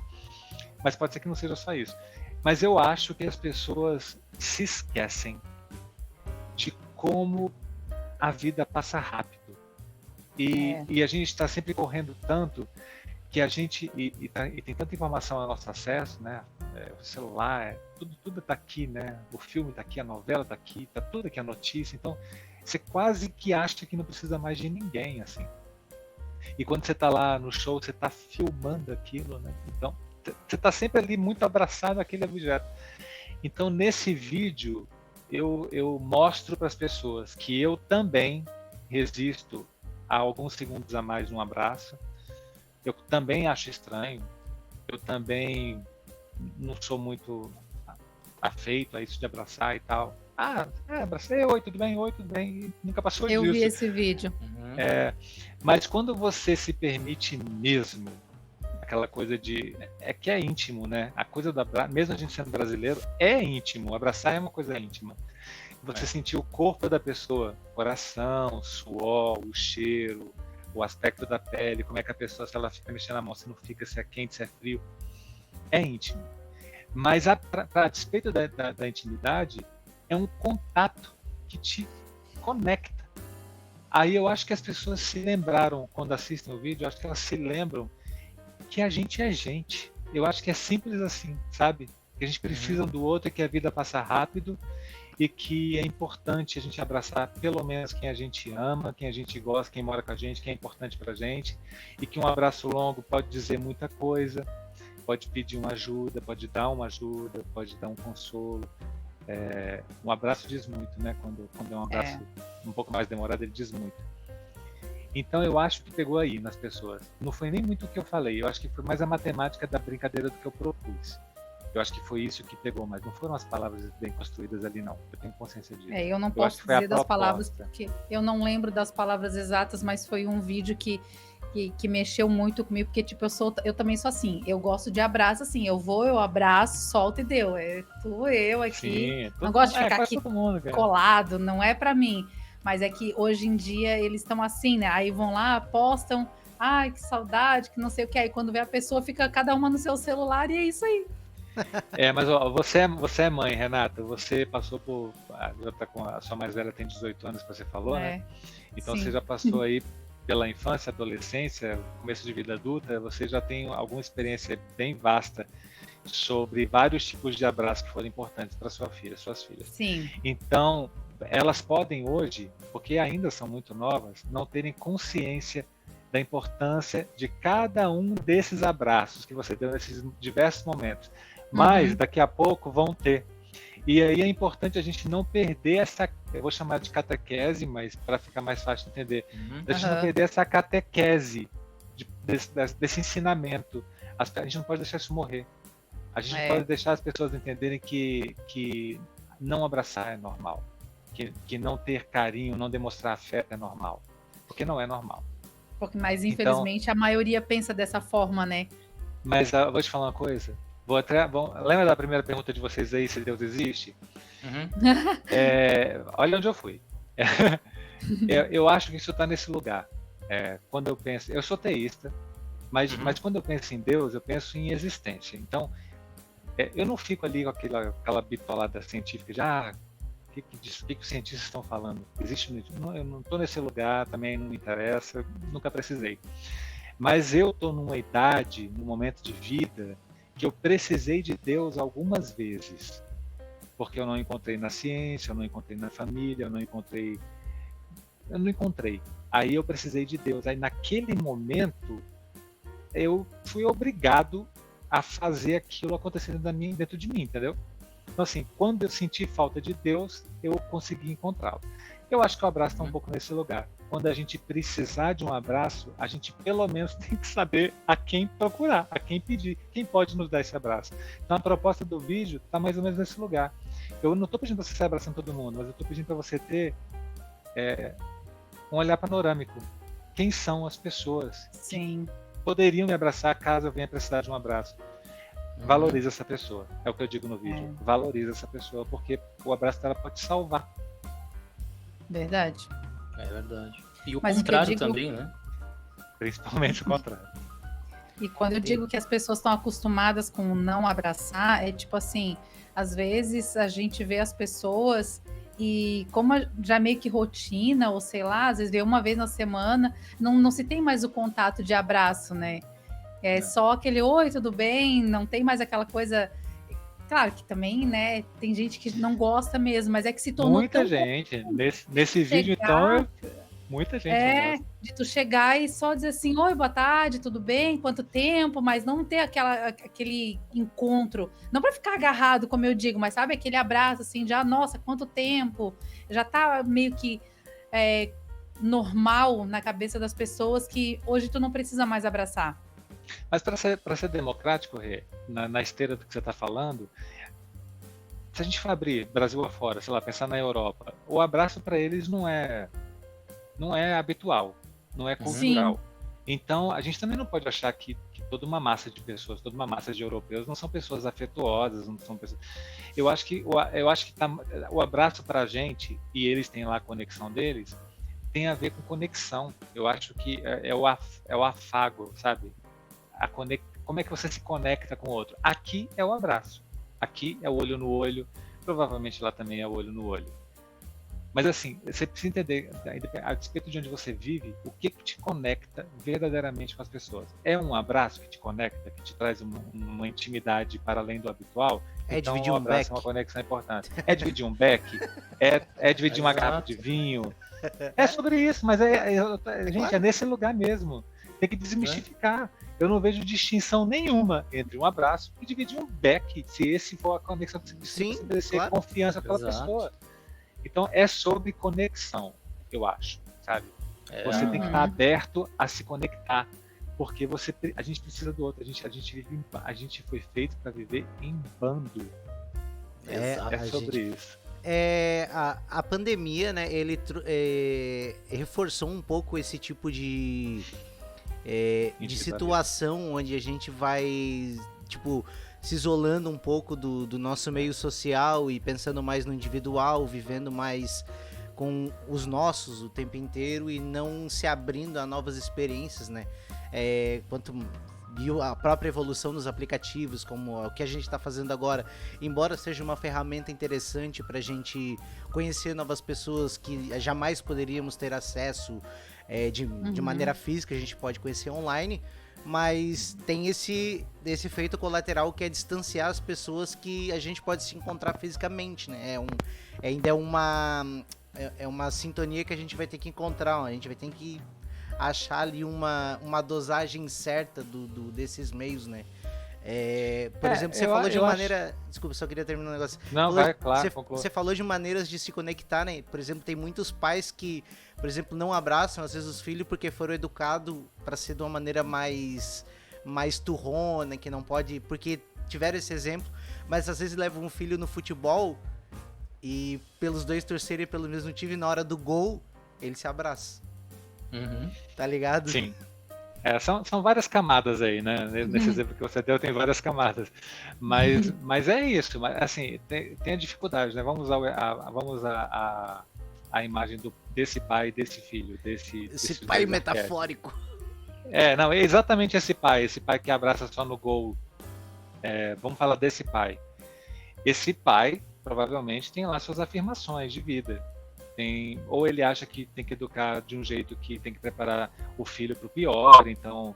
mas pode ser que não seja só isso. Mas eu acho que as pessoas se esquecem de como a vida passa rápido. E a gente está sempre correndo tanto que a gente e tem tanta informação ao nosso acesso, né? O celular, tudo está aqui, né? O filme está aqui, a novela está aqui, está tudo aqui, a notícia. Então, você quase que acha que não precisa mais de ninguém, assim. E quando você está lá no show, você está filmando aquilo, né? Então, você está sempre ali muito abraçado àquele objeto. Então, nesse vídeo, eu mostro para as pessoas que eu também resisto a alguns segundos a mais de um abraço. Eu também acho estranho, eu também não sou muito afeito a isso de abraçar e tal. Abracei, oi, tudo bem, e nunca passou disso. Eu vi esse vídeo. Mas quando você se permite mesmo, aquela coisa de... É que é íntimo, né? A coisa do abraço, mesmo a gente sendo brasileiro, é íntimo. Abraçar é uma coisa íntima. Você sentir o corpo da pessoa, coração, suor, o cheiro, o aspecto da pele, como é que a pessoa, se ela fica mexendo a mão, se não fica, se é quente, se é frio, é íntimo. Mas a despeito da intimidade, é um contato que te conecta. Aí eu acho que as pessoas se lembraram, quando assistem o vídeo, eu acho que elas se lembram que a gente é gente. Eu acho que é simples assim, sabe? Que a gente precisa do outro e que a vida passa rápido, e que é importante a gente abraçar pelo menos quem a gente ama, quem a gente gosta, quem mora com a gente, quem é importante pra gente, e que um abraço longo pode dizer muita coisa, pode pedir uma ajuda, pode dar uma ajuda, pode dar um consolo. Um abraço diz muito, né? Quando é um abraço um pouco mais demorado, ele diz muito. Então eu acho que pegou aí nas pessoas. Não foi nem muito o que eu falei, eu acho que foi mais a matemática da brincadeira do que eu propus. Eu acho que foi isso que pegou, mas não foram as palavras bem construídas ali, não. Eu tenho consciência disso. Eu não acho posso que foi a dizer das palavras, proposta. porque eu não lembro das palavras exatas, mas foi um vídeo que mexeu muito comigo, porque, tipo, eu também sou assim, eu gosto de abraço, assim, eu abraço, solto e deu. É eu aqui. Sim, Não gosto de ficar quase aqui todo mundo, cara. colado, não é pra mim. Mas é que hoje em dia eles estão assim, né? Aí vão lá, postam, ai, que saudade, que não sei o que. Aí quando vê a pessoa, fica cada uma no seu celular e é isso aí. Mas ó, você é mãe, Renata. Você passou por. Já tá com a sua mais velha tem 18 anos, que você falou, né? Então sim. você já passou aí pela infância, adolescência, começo de vida adulta. Você já tem alguma experiência bem vasta sobre vários tipos de abraços que foram importantes para suas filhas. Sim. Então, elas podem hoje, porque ainda são muito novas, não terem consciência da importância de cada um desses abraços que você deu nesses diversos momentos. Mas daqui a pouco vão ter. E aí é importante a gente não perder essa, eu vou chamar de catequese, mas para ficar mais fácil de entender, a gente não perder essa catequese desse ensinamento. A gente não pode deixar isso morrer. A gente pode deixar as pessoas entenderem que não abraçar é normal. Que não ter carinho, não demonstrar afeto é normal. Porque não é normal. Mas infelizmente a maioria pensa dessa forma, né? Mas eu vou te falar uma coisa. Lembra da primeira pergunta de vocês aí, se Deus existe? Olha onde eu fui. Eu acho que isso está nesse lugar. Quando eu penso, eu sou teísta, mas quando eu penso em Deus, eu penso em existência. Então, eu não fico ali com aquela bitolada científica de o que os cientistas estão falando. Eu não estou nesse lugar, também não me interessa, nunca precisei. Mas eu estou numa idade, num momento de vida, que eu precisei de Deus algumas vezes. Porque eu não encontrei na ciência, eu não encontrei na família, eu não encontrei. Aí eu precisei de Deus. Aí naquele momento, eu fui obrigado a fazer aquilo acontecer dentro de mim, entendeu? Então, assim, quando eu senti falta de Deus, eu consegui encontrá-lo. Eu acho que o abraço está um pouco nesse lugar. Quando a gente precisar de um abraço, a gente pelo menos tem que saber a quem procurar, a quem pedir, quem pode nos dar esse abraço. Então, a proposta do vídeo está mais ou menos nesse lugar. Eu não estou pedindo para você sair abraçando todo mundo, mas eu estou pedindo para você ter um olhar panorâmico. Quem são as pessoas Sim. que poderiam me abraçar caso eu venha precisar de um abraço? Valoriza essa pessoa, é o que eu digo no vídeo. Valoriza essa pessoa, porque o abraço dela pode salvar. Verdade. É verdade. E o Mas contrário também, né? Principalmente o contrário. E quando eu digo que as pessoas estão acostumadas com não abraçar, é tipo assim, às vezes a gente vê as pessoas e como já meio que rotina, ou sei lá, às vezes vê uma vez na semana, não se tem mais o contato de abraço, né? Só aquele oi, tudo bem, não tem mais aquela coisa. Claro que também, né, tem gente que não gosta mesmo, mas é que se tornou muita gente. Nesse vídeo, então, muita gente não gosta. De tu chegar e só dizer assim, oi, boa tarde, tudo bem, quanto tempo, mas não ter aquele encontro, não para ficar agarrado, como eu digo, mas sabe, aquele abraço assim, já, nossa, quanto tempo, já tá meio que normal na cabeça das pessoas que hoje tu não precisa mais abraçar. Mas para ser democrático, Rê, na esteira do que você está falando, se a gente for abrir Brasil afora, sei lá, pensar na Europa, o abraço para eles não é habitual, não é cultural. Sim. Então, a gente também não pode achar que toda uma massa de pessoas, toda uma massa de europeus não são pessoas afetuosas, não são pessoas... Eu acho que o abraço para a gente, e eles têm lá a conexão deles, tem a ver com conexão. Eu acho que é o afago, sabe? Como é que você se conecta com o outro? Aqui é o abraço, aqui é o olho no olho, provavelmente lá também é o olho no olho. Mas assim, você precisa entender, a despeito de onde você vive, o que te conecta verdadeiramente com as pessoas. É um abraço que te conecta, que te traz uma intimidade para além do habitual? Então, dividir um abraço beck. É uma conexão importante. É dividir um beck? É dividir uma garrafa de vinho? É sobre isso, mas gente, é nesse lugar mesmo. Tem que desmistificar. eu não vejo distinção nenhuma entre um abraço e dividir um beck, se esse for a conexão que você Sim, estabelecer claro. confiança pela Exato. pessoa. Então é sobre conexão, eu acho, sabe? Você tem que estar aberto a se conectar, porque a gente precisa do outro, a gente foi feito para viver em bando. Exato. É sobre isso. A pandemia, né, reforçou um pouco esse tipo de situação onde a gente vai, tipo, se isolando um pouco do nosso meio social e pensando mais no individual, vivendo mais com os nossos o tempo inteiro e não se abrindo a novas experiências, né? E a própria evolução dos aplicativos, como o que a gente está fazendo agora, embora seja uma ferramenta interessante para a gente conhecer novas pessoas que jamais poderíamos ter acesso de maneira física, a gente pode conhecer online, mas tem esse efeito colateral que é distanciar as pessoas que a gente pode se encontrar fisicamente, né? Ainda é uma sintonia que a gente vai ter que encontrar, a gente vai ter que achar ali uma dosagem certa desses meios, né? Por exemplo, você falou de maneira... Desculpa, só queria terminar um negócio. Não, vai, claro. Você falou de maneiras de se conectar, né? Por exemplo, tem muitos pais que, por exemplo, não abraçam às vezes os filhos porque foram educados para ser de uma maneira mais turrona, que não pode... Porque tiveram esse exemplo, mas às vezes levam um filho no futebol e pelos dois torcerem pelo mesmo time, na hora do gol, ele se abraça. Tá ligado? Sim. São várias camadas aí, né? Nesse exemplo que você deu, tem várias camadas. Mas é isso. Mas, assim, tem a dificuldade, né? Vamos usar a imagem desse pai e desse filho. Esse pai metafórico. Não, é exatamente esse pai que abraça só no gol. Vamos falar desse pai. Esse pai, provavelmente, tem lá suas afirmações de vida. Ou ele acha que tem que educar de um jeito que tem que preparar o filho para o pior, então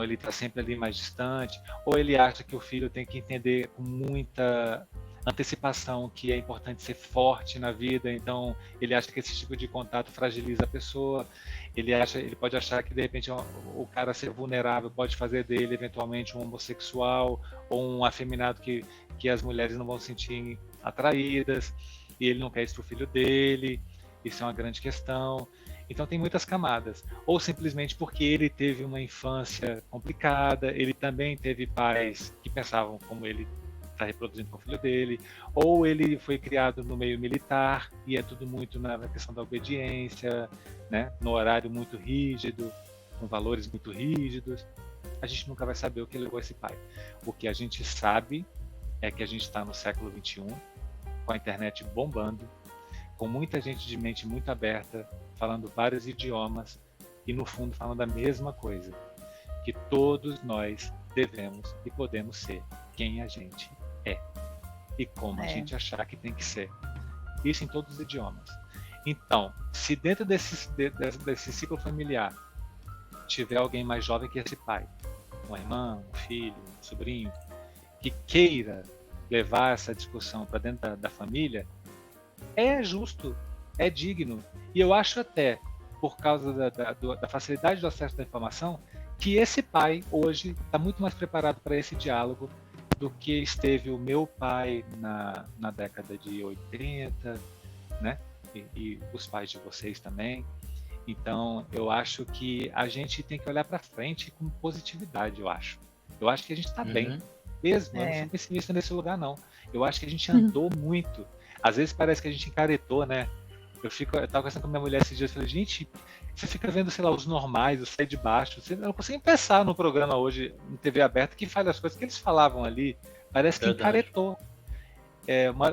ele está sempre ali mais distante, ou ele acha que o filho tem que entender com muita antecipação que é importante ser forte na vida, então ele acha que esse tipo de contato fragiliza a pessoa, ele pode achar que de repente o cara ser vulnerável pode fazer dele eventualmente um homossexual ou um afeminado que as mulheres não vão se sentir atraídas, e ele não quer isso pro filho dele, isso é uma grande questão. Então tem muitas camadas. Ou simplesmente porque ele teve uma infância complicada, ele também teve pais que pensavam como ele está reproduzindo com o filho dele, ou ele foi criado no meio militar e é tudo muito na questão da obediência, né? No horário muito rígido, com valores muito rígidos. A gente nunca vai saber o que levou esse pai. O que a gente sabe é que a gente está no século XXI, com a internet bombando, com muita gente de mente muito aberta, falando vários idiomas e no fundo falando a mesma coisa, que todos nós devemos e podemos ser quem a gente é e como a gente achar que tem que ser. Isso em todos os idiomas. Então, se dentro desse ciclo familiar tiver alguém mais jovem que esse pai, uma irmã, um filho, um sobrinho, que queira levar essa discussão para dentro da família, é justo, é digno. E eu acho até, por causa da facilidade do acesso da informação, que esse pai hoje está muito mais preparado para esse diálogo do que esteve o meu pai na década de 80, né? E os pais de vocês também. Então, eu acho que a gente tem que olhar para frente com positividade, eu acho. Eu acho que a gente está bem. Mesmo, eu não sou pessimista nesse lugar, não. Eu acho que a gente andou muito. Às vezes parece que a gente encaretou, né? Eu tava conversando com minha mulher esses dias, eu falei, gente, você fica vendo, sei lá, os normais, os sai de baixo. Eu não consigo pensar no programa hoje, em TV aberta, que fala as coisas que eles falavam ali. Parece que encaretou.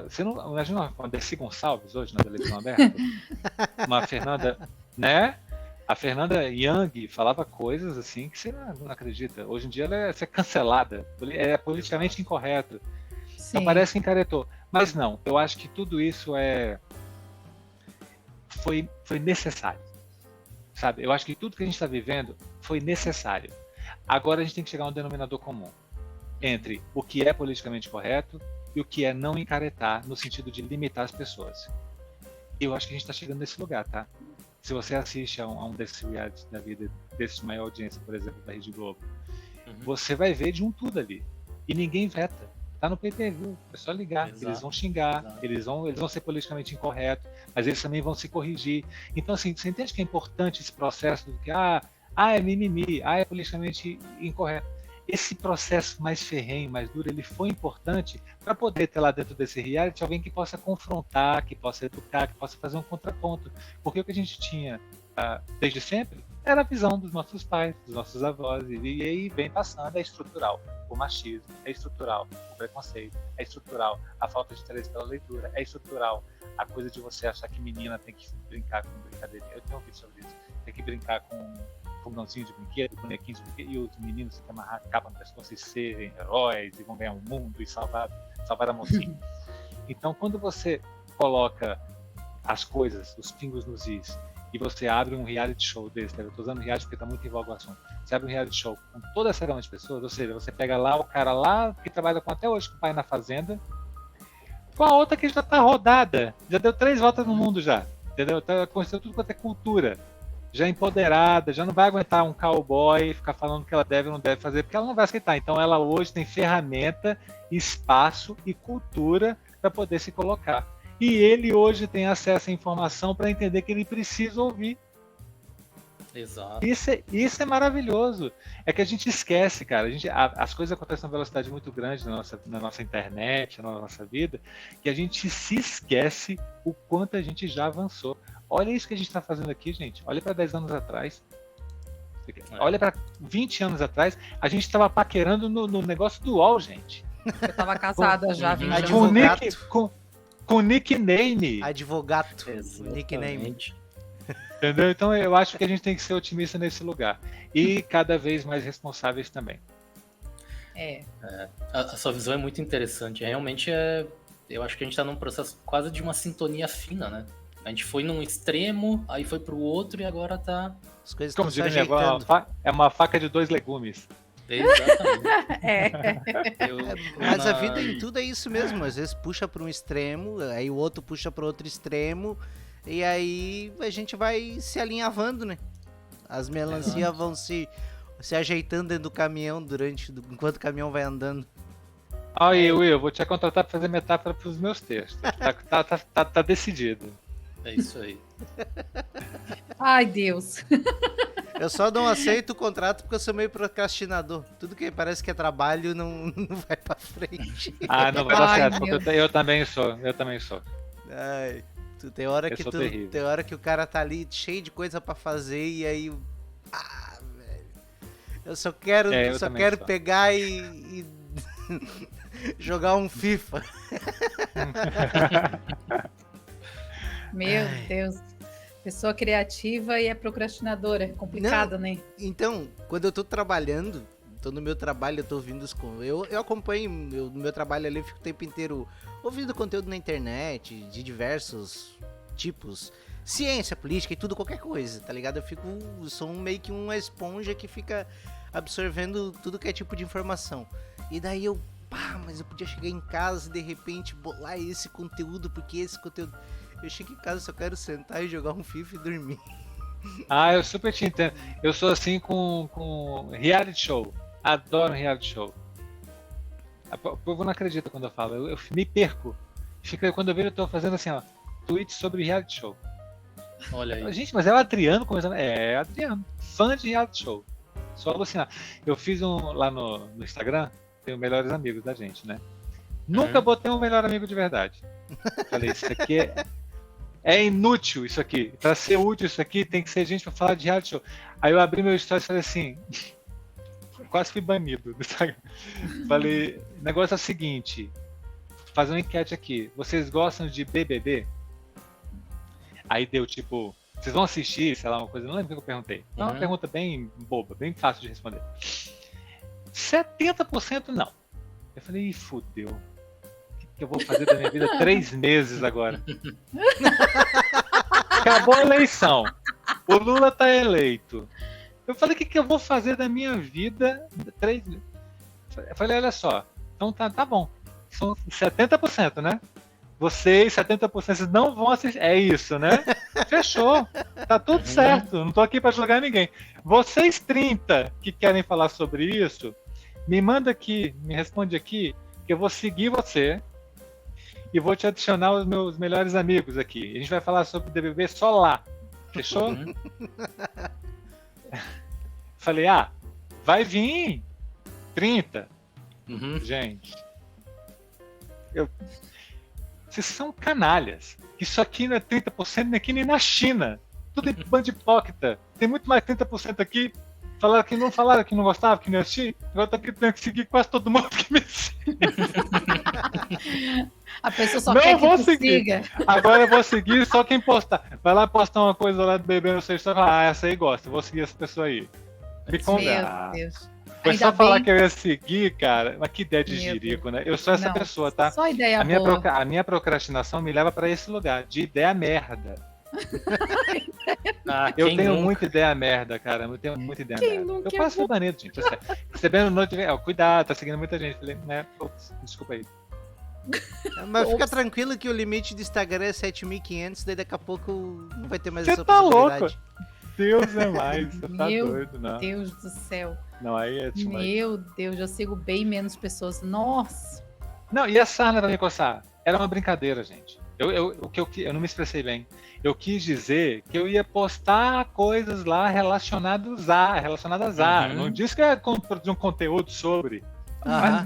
Você não imagina uma Dercy Gonçalves hoje na televisão aberta? Uma Fernanda, né? A Fernanda Young falava coisas assim que você não acredita. Hoje em dia ela é cancelada, é politicamente incorreto. Sim. Então parece que encaretou. Mas não, eu acho que tudo isso foi necessário. Sabe? Eu acho que tudo que a gente está vivendo foi necessário. Agora a gente tem que chegar a um denominador comum entre o que é politicamente correto e o que é não encaretar no sentido de limitar as pessoas. Eu acho que a gente está chegando nesse lugar, tá? Se você assiste a um desses realities da vida, desses de maior audiência, por exemplo, da Rede Globo, você vai ver de um tudo ali. E ninguém veta. Tá no pay-per-view, é só ligar. Exato. Eles vão xingar, Exato. eles vão ser politicamente incorretos, mas eles também vão se corrigir. Então, assim, você entende que é importante esse processo do que, é mimimi, é politicamente incorreto. Esse processo mais ferrenho, mais duro, ele foi importante para poder ter lá dentro desse reality alguém que possa confrontar, que possa educar, que possa fazer um contraponto. Porque o que a gente tinha desde sempre era a visão dos nossos pais, dos nossos avós, e aí vem passando, é estrutural. O machismo, é estrutural o preconceito, é estrutural a falta de interesse pela leitura, é estrutural a coisa de você achar que menina tem que brincar com brincadeira. Eu tenho ouvido sobre isso. Tem que brincar com fogãozinho de brinquedo, bonequinho de brinquedo, e os meninos têm que amarrar a capa no pescoço e serem heróis, e vão ganhar o mundo e salvar a mocinha. Então, quando você coloca as coisas, os pingos nos is, e você abre um reality show desse, eu estou usando reality porque está muito em voga o assunto, você abre um reality show com toda essa gama de pessoas, ou seja, você pega lá o cara lá que trabalha até hoje com o pai na fazenda, com a outra que já está rodada, já deu 3 voltas no mundo já, entendeu? Então, conheceu tudo quanto é cultura, já empoderada, já não vai aguentar um cowboy ficar falando que ela deve ou não deve fazer, porque ela não vai aceitar. Então ela hoje tem ferramenta, espaço e cultura para poder se colocar. E ele hoje tem acesso à informação para entender que ele precisa ouvir. Exato. Isso é maravilhoso. É que a gente esquece, cara. As coisas acontecem numa velocidade muito grande na nossa internet, na nossa vida, que a gente se esquece o quanto a gente já avançou. Olha isso que a gente está fazendo aqui, gente. Olha para 10 anos atrás. Olha para 20 anos atrás. A gente estava paquerando no negócio do UOL, gente. Eu tava casada já, 20 anos. Com nickname. Advogado. Exatamente. Nickname. Entendeu? Então eu acho que a gente tem que ser otimista nesse lugar. E cada vez mais responsáveis também. A sua visão é muito interessante. Realmente eu acho que a gente está num processo quase de uma sintonia fina, né? A gente foi num extremo, aí foi pro outro e agora tá... As coisas Como estão se diria minha avó, ajeitando. é uma faca de 2 legumes. Exatamente. Mas a vida em tudo é isso mesmo. Às vezes puxa para um extremo, aí o outro puxa para outro extremo, e aí a gente vai se alinhavando, né? As melancias vão se ajeitando dentro do caminhão enquanto o caminhão vai andando. Aí, Will, vou te contratar para fazer metáfora para os meus textos. Tá decidido. É isso aí. Ai, Deus. Eu só não aceito o contrato porque eu sou meio procrastinador. Tudo que parece que é trabalho não vai pra frente. Não vai dar certo, porque eu também sou. Ai, tem hora que o cara tá ali cheio de coisa pra fazer e aí... velho. Eu só quero pegar e jogar um FIFA. Meu Deus. Pessoa criativa e é procrastinadora. É complicado, né? Então, quando eu tô trabalhando, tô no meu trabalho, eu tô ouvindo eu acompanho no meu trabalho ali, eu fico o tempo inteiro ouvindo conteúdo na internet, de diversos tipos. Ciência, política e tudo, qualquer coisa, tá ligado? Eu sou meio que uma esponja que fica absorvendo tudo que é tipo de informação. E daí mas eu podia chegar em casa e de repente bolar esse conteúdo, porque esse conteúdo... Eu chego em casa, só quero sentar e jogar um FIFA e dormir. Eu super te entendo. Eu sou assim com reality show. Adoro reality show. O povo não acredita quando eu falo. Eu me perco. Quando eu vejo, eu tô fazendo assim, tweets sobre reality show. Olha aí. Gente, mas é o Adriano começando. É, Adriano. Fã de reality show. Só alucinar. Eu fiz lá no Instagram, tenho melhores amigos da gente, né? Nunca botei um melhor amigo de verdade. Falei, isso aqui é inútil, isso aqui. Pra ser útil isso aqui, tem que ser gente pra falar de reality show. Aí eu abri meu stories e falei assim... Quase fui banido do Instagram. Falei, o negócio é o seguinte... Fazer uma enquete aqui. Vocês gostam de BBB? Aí deu tipo... Vocês vão assistir, sei lá, uma coisa... Não lembro o que eu perguntei. É uma pergunta bem boba, bem fácil de responder. 70% não. Eu falei, fudeu. O que eu vou fazer da minha vida 3 meses agora? Acabou a eleição. O Lula tá eleito. Eu falei, o que eu vou fazer da minha vida 3 meses? Eu falei, olha só. Então tá bom. São 70%, né? Vocês, 70%, vocês não vão assistir. É isso, né? Fechou. Tá tudo certo. Não tô aqui para julgar ninguém. Vocês 30 que querem falar sobre isso, me manda aqui, me responde aqui, que eu vou seguir você e vou te adicionar os meus melhores amigos aqui. A gente vai falar sobre o BBB só lá. Fechou? Uhum. Falei, vai vir 30. Uhum. Gente, vocês são canalhas. Isso aqui não é 30% nem aqui nem na China. Tudo em bando hipócrita. Tem muito mais 30% aqui. Falaram que não gostava, que não assistia. Agora tô aqui tendo que seguir quase todo mundo que me segue. A pessoa só Não quer que vou tu seguir. siga. Agora eu vou seguir só quem postar. Vai lá postar uma coisa lá do bebê no seu Instagram. Essa aí gosta. Eu vou seguir essa pessoa aí. Me convidar. Meu Deus. Foi Ainda só falar bem- que eu ia seguir, cara. Mas que ideia de Meu jirico, né? Eu sou essa Não, pessoa, tá? Só ideia A minha, boa. a minha procrastinação me leva pra esse lugar, de ideia merda. Eu Quem tenho nunca? muita ideia merda, cara. Eu tenho muita ideia Quem merda. nunca Eu quase fui banido, gente. É sério. Recebendo noite, cuidado, tá seguindo muita gente. Falei, né? Putz, desculpa aí. Mas fica Ops. tranquilo que o limite do Instagram é 7.500, daí daqui a pouco não vai ter mais Você essa tá possibilidade. Deus é mais. Você tá Meu doido, não. Deus do céu. Não, aí é demais. Meu Deus, eu sigo bem menos pessoas. Nossa. Não, e a sarna pra me coçar? Era uma brincadeira, gente. Eu não me expressei bem. Eu quis dizer que eu ia postar coisas lá relacionadas a. Uhum. Não disse que eu ia produzir um conteúdo sobre. Aham.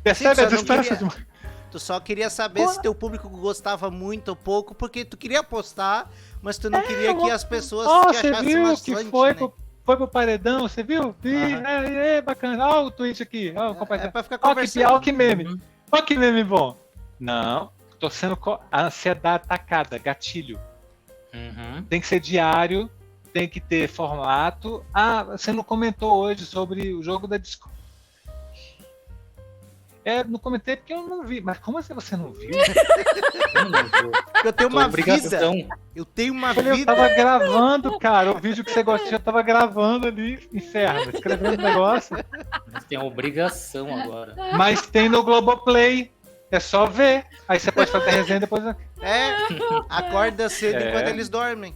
Percebe Sim, a só não distância? queria- Tu só queria saber se teu público gostava muito ou pouco, porque tu queria postar, mas tu não queria que as pessoas Ó, te você achassem viu maçante, que foi, né? foi pro paredão, você viu? Vi, Aham. bacana. Ó o tweet aqui, ó, É compartilha. pra ficar Ó conversando. que meme. Uhum. Ó que meme bom. Não, tô sendo a ansiedade atacada, gatilho. Uhum. Tem que ser diário, tem que ter formato. Você não comentou hoje sobre o jogo da Discord. Não comentei porque eu não vi. Mas como assim você não viu? Eu tenho uma vida. Obrigação. Eu tenho uma Eu vida. tava gravando, cara. O vídeo que você gosta, eu tava gravando ali, inferno, escrevendo negócio. Tem a obrigação agora. Mas tem no Globoplay. É só ver. Aí você pode fazer resenha depois. É, acorda cedo É. enquanto eles dormem.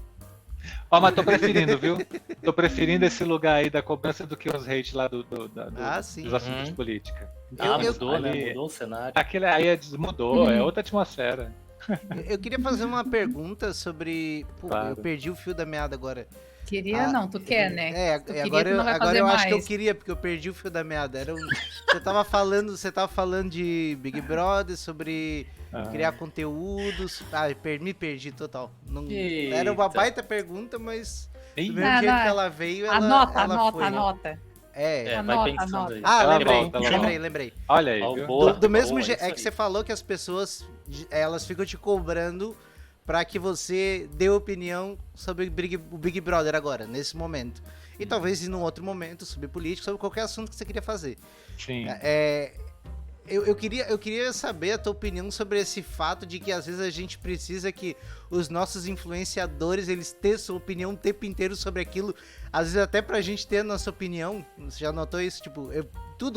Ó, mas tô preferindo, viu? Tô preferindo esse lugar aí da cobrança do que os hate lá Sim. dos assuntos Uhum. de política. Mudou, né? ali- Mudou o cenário. Aquele aí mudou, é outra atmosfera. Eu queria fazer uma pergunta sobre. Pô, Claro. eu perdi o fio da meada agora. Queria, não, tu quer, né? É, Tu queria, agora tu não vai agora fazer eu acho que eu mais. queria, porque eu perdi o fio da meada. Você tava falando de Big Brother, sobre criar conteúdos. Me perdi total. Não, era uma Eita. baita pergunta, mas do Ih, mesmo Não, jeito não, que ela veio, ela Anota, foi. anota. É. Vai Anota, pensando anota. aí. Ah, Ela lembrei, volta, ela lembrei. olha aí, Ó, viu? boa. Do mesmo boa, jeito, isso é que aí. você falou que as pessoas, elas ficam te cobrando pra que você dê opinião sobre o Big Brother agora, nesse momento. E talvez em um outro momento, sobre política, sobre qualquer assunto que você queria fazer. Sim. Eu queria saber a tua opinião sobre esse fato de que às vezes a gente precisa que os nossos influenciadores, eles tenham sua opinião o tempo inteiro sobre aquilo, às vezes até pra gente ter a nossa opinião. Você já notou isso? Tipo,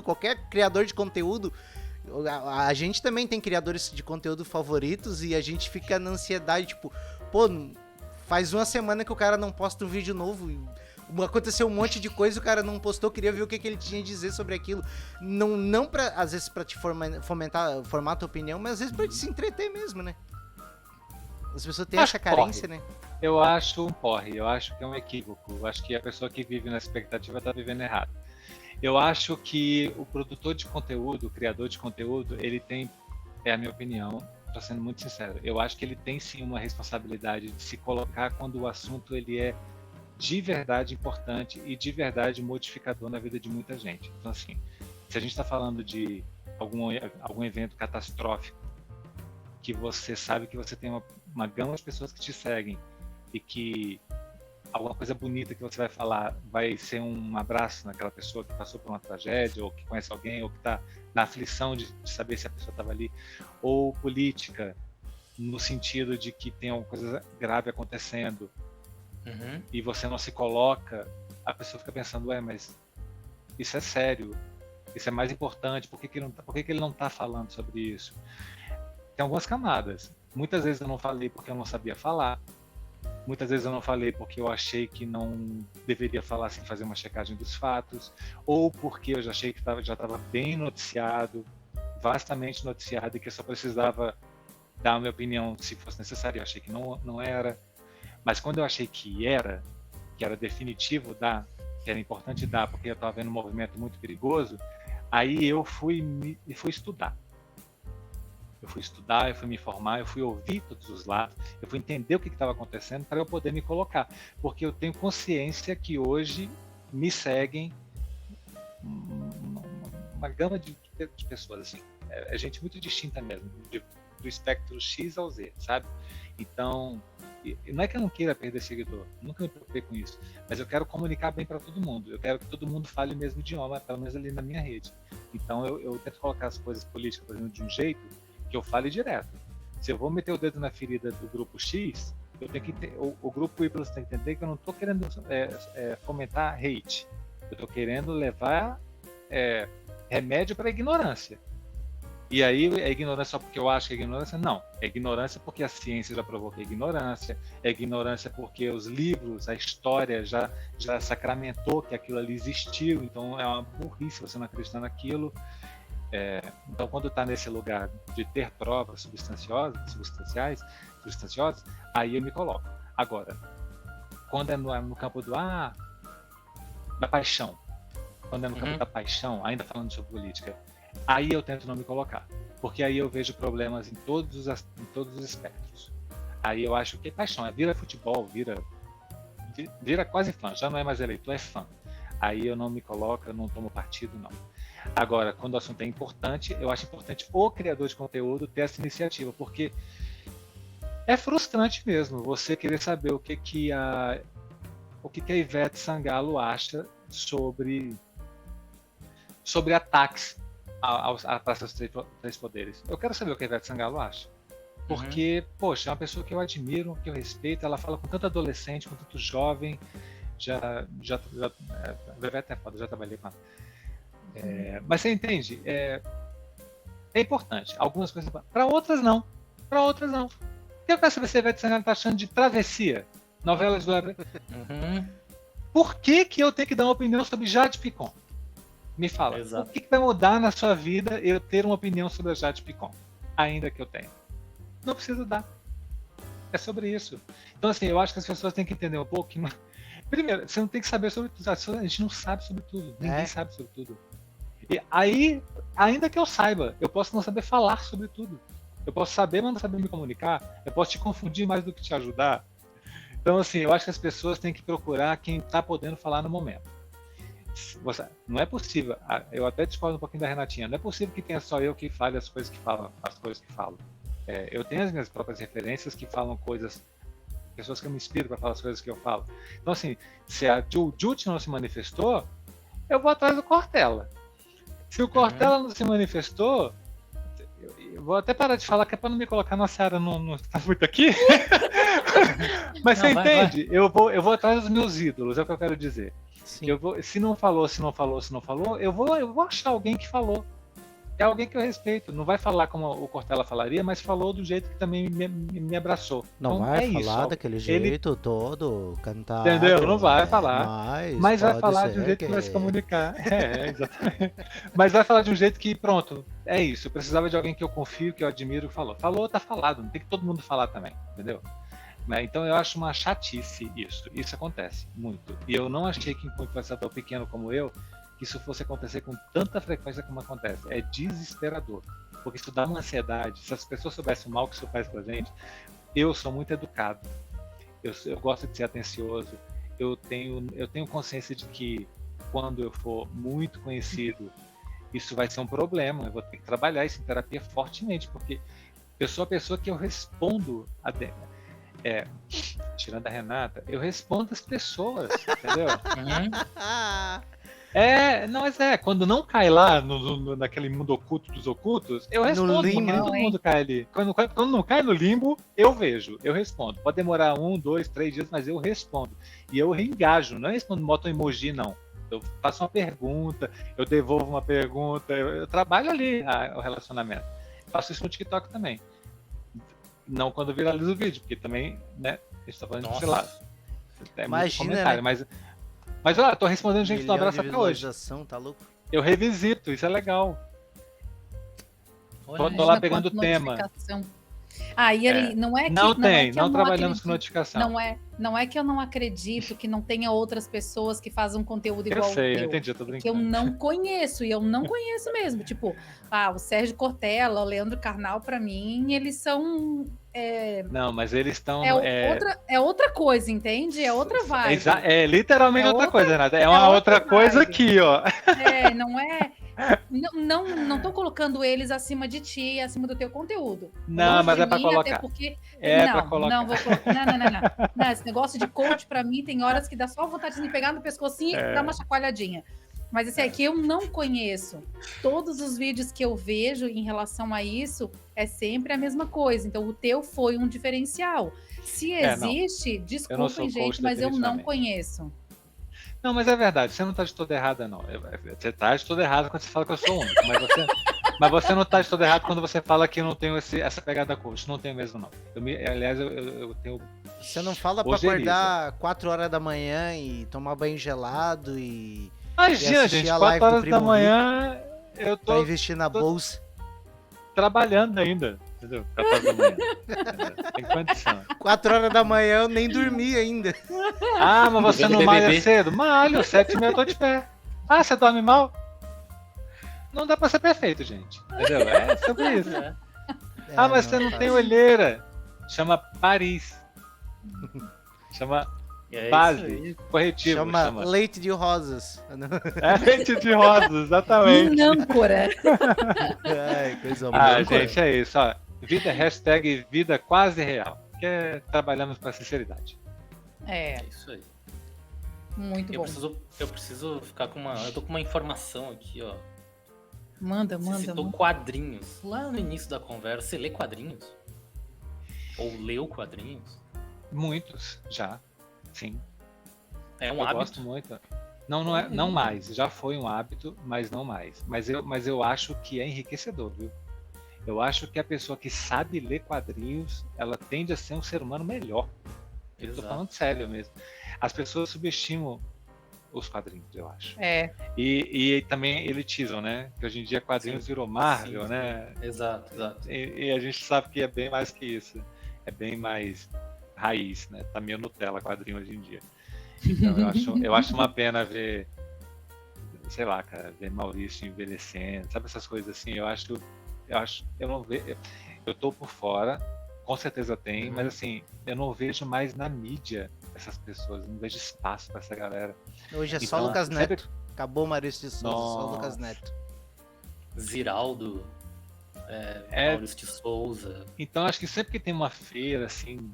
qualquer criador de conteúdo, a gente também tem criadores de conteúdo favoritos e a gente fica na ansiedade, tipo, pô, faz uma semana que o cara não posta um vídeo novo e aconteceu um monte de coisa, o cara não postou, queria ver o que ele tinha a dizer sobre aquilo. Não pra, às vezes, pra te formar tua opinião, mas às vezes pra te se entreter mesmo, né? As pessoas têm Acho essa carência, né? Eu acho um porre, eu acho que é um equívoco. Eu acho que a pessoa que vive na expectativa tá vivendo errado. Eu acho que o produtor de conteúdo, o criador de conteúdo, ele tem, é a minha opinião, tô sendo muito sincero, eu acho que ele tem sim uma responsabilidade de se colocar quando o assunto ele é de verdade importante e de verdade modificador na vida de muita gente. Então, assim, se a gente está falando de algum evento catastrófico, que você sabe que você tem uma gama de pessoas que te seguem e que alguma coisa bonita que você vai falar vai ser um abraço naquela pessoa que passou por uma tragédia, ou que conhece alguém, ou que está na aflição de saber se a pessoa estava ali, ou política, no sentido de que tem alguma coisa grave acontecendo, Uhum. e você não se coloca, a pessoa fica pensando, mas isso é sério, isso é mais importante, por que ele não está falando sobre isso? tem algumas camadas. Muitas vezes eu não falei porque eu não sabia falar. Muitas vezes eu não falei porque eu achei que não deveria falar sem fazer uma checagem dos fatos, ou porque eu já achei que já estava bem noticiado, vastamente noticiado, e que eu só precisava dar a minha opinião se fosse necessário. Eu achei que não era. Mas quando eu achei que era definitivo dar, que era importante dar, porque eu estava vendo um movimento muito perigoso, aí eu fui estudar. Eu fui me informar, eu fui ouvir todos os lados, eu fui entender o que estava acontecendo para eu poder me colocar. Porque eu tenho consciência que hoje me seguem uma gama de pessoas, assim. É gente muito distinta mesmo, do espectro X ao Z, sabe? Então, não é que eu não queira perder seguidor, nunca me preocupei com isso, mas eu quero comunicar bem para todo mundo, eu quero que todo mundo fale o mesmo idioma, pelo menos ali na minha rede. Então eu tento colocar as coisas políticas, por exemplo, de um jeito que eu fale direto. Se eu vou meter o dedo na ferida do grupo X, eu tenho que o grupo Y tem que entender que eu não estou querendo fomentar hate, eu estou querendo levar remédio para a ignorância. E aí é ignorância só porque eu acho que é ignorância? Não. É ignorância porque a ciência já provou que é ignorância. É ignorância porque os livros, a história já sacramentou que aquilo ali existiu. Então é uma burrice você não acreditar naquilo. Então quando está nesse lugar de ter provas substanciosas, aí eu me coloco. Agora, quando é no campo da paixão, quando é no campo da paixão, ainda falando sobre política, aí eu tento não me colocar, porque aí eu vejo problemas em todos os espectros. Aí eu acho que paixão, vira futebol, vira quase fã, já não é mais eleitor, é fã. Aí eu não me coloco, eu não tomo partido, não. Agora, quando o assunto é importante, eu acho importante o criador de conteúdo ter essa iniciativa, porque é frustrante mesmo você querer saber o que a Ivete Sangalo acha sobre ataques à Praça dos Três Poderes. Eu quero saber o que a Ivete Sangalo acha. Porque, poxa, é uma pessoa que eu admiro, que eu respeito, ela fala com tanto adolescente, com tanto jovem. A Ivete é foda, já trabalhei com ela. Mas você entende? É importante. Algumas coisas. Para outras, não. Eu quero saber se a Ivete Sangalo está achando de Travessia, novelas do Gabriel. Por que eu tenho que dar uma opinião sobre Jade Picon? Me fala. Exato. O que vai mudar na sua vida eu ter uma opinião sobre a Jade Picon? Ainda que eu tenha. Não preciso dar. É sobre isso. Então, assim, eu acho que as pessoas têm que entender um pouco que... Primeiro, você não tem que saber sobre tudo. A gente não sabe sobre tudo. Ninguém sabe sobre tudo. E aí, ainda que eu saiba, eu posso não saber falar sobre tudo. Eu posso saber, mas não saber me comunicar. Eu posso te confundir mais do que te ajudar. Então, assim, eu acho que as pessoas têm que procurar quem está podendo falar no momento. Não é possível, eu até discordo um pouquinho da Renatinha, não é possível que tenha só eu que fale as coisas que falo. Eu tenho as minhas próprias referências que falam coisas, pessoas que eu me inspiro para falar as coisas que eu falo. Então, assim, se a Jujut não se manifestou, eu vou atrás do Cortella. Se o Cortella não se manifestou, eu vou até parar de falar, que é para não me colocar na seara, não está muito aqui. Mas não, você entende? Vai. Eu vou atrás dos meus ídolos, é o que eu quero dizer. Se não falou, eu vou achar alguém que falou. É alguém que eu respeito. Não vai falar como o Cortella falaria, mas falou do jeito que também me abraçou. Não então, vai falar daquele jeito todo, cantado. Entendeu? Não vai falar. Mas vai falar de um jeito que vai se comunicar. Exatamente. Mas vai falar de um jeito que, pronto, é isso. Eu precisava de alguém que eu confio, que eu admiro, que falou. Falou, tá falado. Não tem que todo mundo falar também, entendeu? Então eu acho uma chatice isso. Isso acontece muito. E eu não achei que, enquanto vai ser tão pequeno como eu, que isso fosse acontecer com tanta frequência como acontece. É desesperador. Porque isso dá uma ansiedade. Se as pessoas soubessem o mal que isso faz pra gente, eu sou muito educado. Eu gosto de ser atencioso. Eu tenho consciência de que quando eu for muito conhecido, isso vai ser um problema. Eu vou ter que trabalhar isso em terapia fortemente, porque eu sou a pessoa que eu respondo tirando a Renata, eu respondo as pessoas, entendeu? Quando não cai lá naquele mundo oculto dos ocultos, eu respondo, porque nem todo mundo cai ali. Quando não cai no limbo, eu vejo, eu respondo. Pode demorar 1, 2, 3 dias, mas eu respondo. E eu reengajo, não respondo, boto um emoji, não. Eu faço uma pergunta, eu devolvo uma pergunta, eu trabalho ali o relacionamento. Faço isso no TikTok também. não quando viraliza o vídeo, porque também, né, a gente tá falando de, sei lá, Nossa. é Imagina, muito comentário, né? mas olha, tô respondendo gente do Milhão abraço de até hoje. visualização, tá louco? Eu revisito, isso é legal. Olha Tô aí. lá Imagina pegando quanto o tema. notificação. Aí ele não é que Não não é tem, que eu não trabalhamos com acredito, notificação. não é que eu não acredito que não tenha outras pessoas que fazem um conteúdo Eu igual sei, o eu teu. entendi, eu tô É que eu brincando. não conheço, e eu não conheço mesmo. Tipo, o Sérgio Cortella, o Leandro Carnal, pra mim, eles são. Não, mas eles estão. É outra coisa, entende? É outra vibe. É literalmente É outra outra- coisa, Renata. É é uma outra outra coisa vibe. aqui, ó. Não é. Não tô colocando eles acima de ti, acima do teu conteúdo. Não, Longe mas de é pra mim, colocar. Até porque, É pra colocar. não vou colocar. Não. Não, esse negócio de coach, pra mim, tem horas que dá só vontade de me pegar no pescocinho e dar uma chacoalhadinha. Mas esse aqui eu não conheço. Todos os vídeos que eu vejo em relação a isso é sempre a mesma coisa. Então, o teu foi um diferencial. Se não. existe, Eu não sou desculpem, coach, gente, mas eu não definitivamente. conheço. Não, mas é verdade, você não tá de toda errada, não. Você tá de toda errada quando você fala que eu sou único, mas você não tá de toda errada quando você fala que eu não tenho essa pegada coach. Não tenho mesmo, não. Aliás, eu tenho. Você não fala pra Ojeriza. acordar 4 horas da manhã e tomar banho gelado e Imagina, assistir gente, a 4 live do horas Primo da manhã eu pra tô investir na bolsa. trabalhando ainda. Entendeu? 4 horas da manhã. Tem condição. 4 horas da manhã eu nem dormi ainda. Ah, mas você Vendo não malha BBB. cedo? Malho, 7h30 eu tô de pé. Ah, você dorme mal? Não dá pra ser perfeito, gente. Entendeu? É sobre isso. É. Ah, mas você não tem olheira. Chama Paris. Chama É base. isso aí. Corretivo. Chama leite de rosas. É leite de rosas, exatamente. Minâncora. Ai, coisa Ah, boa. gente, é isso. Ó. Vida, hashtag vida quase real. Que trabalhamos com a sinceridade. É isso aí. Muito bom. Eu preciso ficar com uma. Eu tô com uma informação aqui, ó. Manda. Você citou quadrinhos. Lá no início da conversa, você lê quadrinhos? Ou leu quadrinhos? Muitos, já. Sim. É um Eu hábito. gosto muito. Não mais. Já foi um hábito, mas não mais. Mas eu acho que é enriquecedor, viu? Eu acho que a pessoa que sabe ler quadrinhos, ela tende a ser um ser humano melhor. Eu tô Exato. falando sério mesmo. As pessoas subestimam os quadrinhos, eu acho. E também elitizam, né? Que hoje em dia quadrinhos virou Marvel, Sim. né? Exato. E a gente sabe que é bem mais que isso. É bem mais raiz, né? Tá meio Nutella quadrinho hoje em dia. Então eu acho uma pena ver, sei lá, cara, ver Maurício envelhecendo, sabe essas coisas assim? Eu não vejo, eu tô por fora, com certeza tem, mas assim, eu não vejo mais na mídia essas pessoas, não vejo espaço pra essa galera. Hoje é só Então, Lucas sempre- Neto. Acabou o Maurício de Souza, só Nossa. Lucas Neto. Ziraldo. Maurício de Souza. Então acho que sempre que tem uma feira, assim,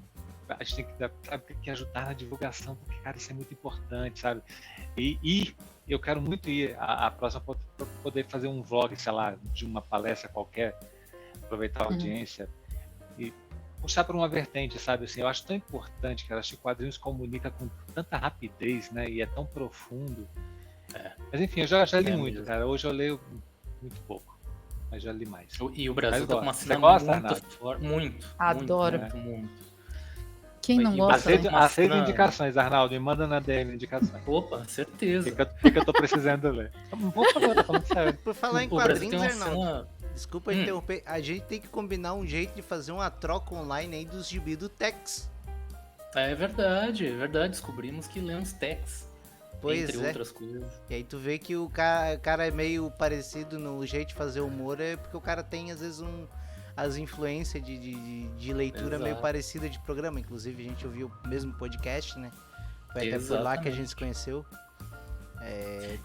a gente tem que, sabe, tem que ajudar na divulgação, porque, cara, isso é muito importante, sabe? E eu quero muito ir a próxima para poder fazer um vlog, sei lá, de uma palestra qualquer, aproveitar a audiência e puxar por uma vertente, sabe? Assim, eu acho tão importante, cara, acho que quadrinhos comunica com tanta rapidez, né? E é tão profundo. Mas enfim, eu já li muito, mesmo. cara. Hoje eu leio muito pouco, mas já li mais. E o Brasil Mas tá com uma gosta. cena Você gosta, muito Renato? forte. Muito. Adoro. Muito. Quem não E gosta? você- uma Aceita cena- indicações, Arnaldo. Me manda na DM indicações. Opa, certeza. O que eu tô precisando ler? Por favor, tô falando sério. Por falar em O Brasil tem quadrinhos, uma Arnaldo, cena. desculpa interromper, a gente tem que combinar um jeito de fazer uma troca online aí dos gibi do Tex. É verdade. Descobrimos que lemos Tex. Pois entre é. outras coisas. E aí tu vê que o cara é meio parecido no jeito de fazer humor, é porque o cara tem às vezes as influências de leitura Exato. meio parecida de programa. Inclusive a gente ouviu o mesmo podcast, né? Foi até por lá que a Exatamente. gente se conheceu.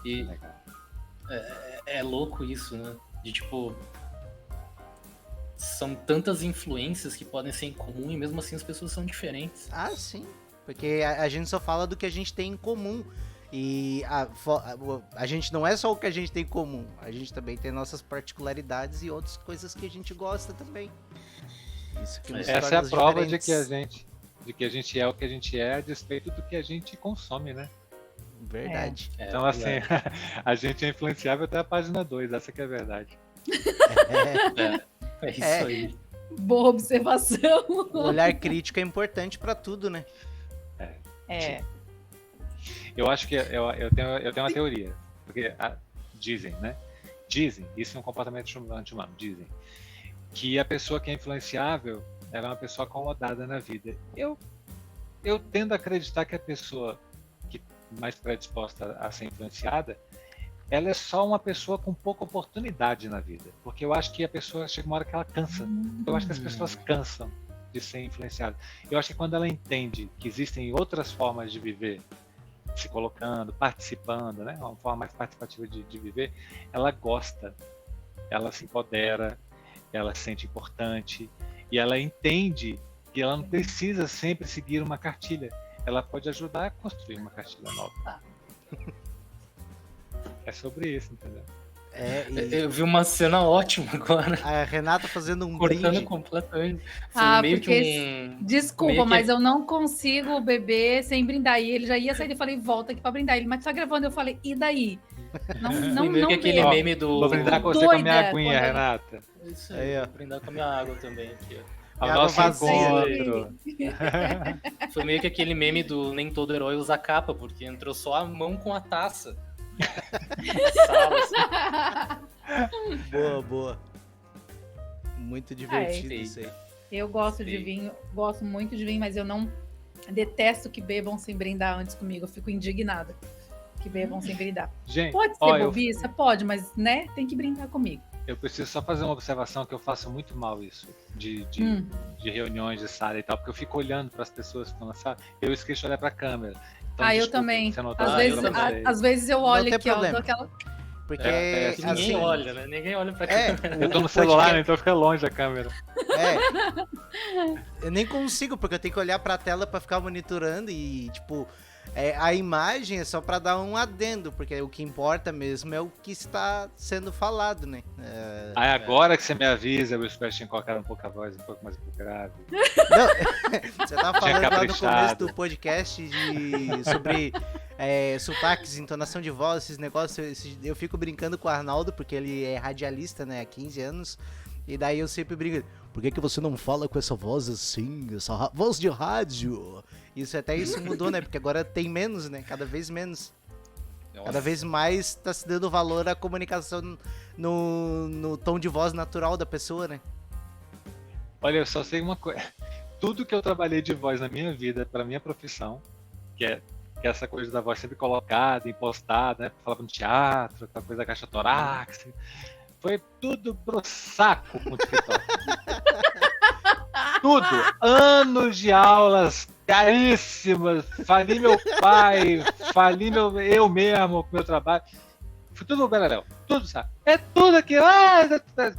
E é louco isso, né? De tipo. São tantas influências que podem ser em comum e mesmo assim as pessoas são diferentes. Ah, sim. Porque a gente só fala do que a gente tem em comum. E a gente não é só o que a gente tem em comum. A gente também tem nossas particularidades e outras coisas que a gente gosta também. Isso que nos Essa é a torna prova diferentes. de que a gente é o que a gente é a despeito do que a gente consome, né? Verdade. Então, assim, a gente é influenciável até a página 2, essa que é a verdade. É. É isso É. aí. Boa observação. O olhar crítico é importante pra tudo, né? É. Eu acho que eu tenho uma teoria. Porque dizem, né? Dizem, isso é um comportamento anti-humano, dizem que a pessoa que é influenciável ela é uma pessoa acomodada na vida. Eu tendo a acreditar que a pessoa que mais predisposta a ser influenciada, ela é só uma pessoa com pouca oportunidade na vida. Porque eu acho que a pessoa chega uma hora que ela cansa. Eu acho que as pessoas cansam de ser influenciadas. Eu acho que quando ela entende que existem outras formas de viver, se colocando, participando, né? Uma forma mais participativa de viver, ela gosta, ela se empodera, ela se sente importante e ela entende que ela não precisa sempre seguir uma cartilha, ela pode ajudar a construir uma cartilha nova. É sobre isso, entendeu? Eu vi uma cena ótima agora. A Renata fazendo um Cortando brinde. completamente. Foi meio porque que desculpa, meio que- mas eu não consigo beber sem brindar. E ele já ia sair, eu falei, volta aqui pra brindar. Ele, mas tá gravando, eu falei, e daí? Não, não, foi meio não que aquele bebo. meme do. Vou brindar com você com a minha Doida, aguinha, quando eu- Renata. Isso Aí, ó. vou brindar com a minha água também aqui, ó. Ao Água nosso vazia. encontro. Foi meio que aquele meme do nem todo herói usa capa, porque entrou só a mão com a taça. Sala, assim. Boa, boa. Muito divertido sei. isso aí. Eu gosto de Sim. vinho, gosto muito de vinho, mas eu não detesto que bebam sem brindar antes comigo. Eu fico indignada que bebam sem brindar. Gente, Pode ser ó, bobiça? Pode, mas né, tem que brindar comigo. eu preciso só fazer uma observação que eu faço muito mal isso, de reuniões de sala e tal, porque eu fico olhando para as pessoas que estão na sala, eu esqueço de olhar para a câmera. Então, Eu desculpa, também. se eu não tô Às olhando vezes, pra vocês. às vezes eu olho tem aqui, ó, problema. dou aquela... Porque, Ninguém Ninguém assim, olha, né? Ninguém olha pra É, câmera. Eu tô no o celular, podcast- né, então fica longe a câmera. Eu nem consigo, porque eu tenho que olhar pra tela pra ficar monitorando e, tipo, a imagem é só pra dar um adendo, porque o que importa mesmo é o que está sendo falado, né? Aí agora que você me avisa, eu espero que tinha colocado um pouco a voz um pouco mais grave. Não, você tava falando lá no começo caprichado. do podcast sobre sotaques, entonação de voz, esses negócios. Eu fico brincando com o Arnaldo, porque ele é radialista, né, há 15 anos. E daí eu sempre brinco, por que você não fala com essa voz assim, essa voz de rádio? Isso mudou, né, porque agora tem menos, né, cada vez menos. Cada vez mais tá se dando valor à comunicação no tom de voz natural da pessoa, né? Olha, eu só sei uma coisa. Tudo que eu trabalhei de voz na minha vida, para minha profissão, que é essa coisa da voz sempre colocada, impostada, né? Falava no teatro, aquela coisa da caixa torácica. Foi tudo pro saco com o TikTok. Tudo. Anos de aulas caríssimas. Fali meu pai, eu mesmo com meu trabalho. Foi tudo beleléu. Tudo, sabe? É tudo aqui.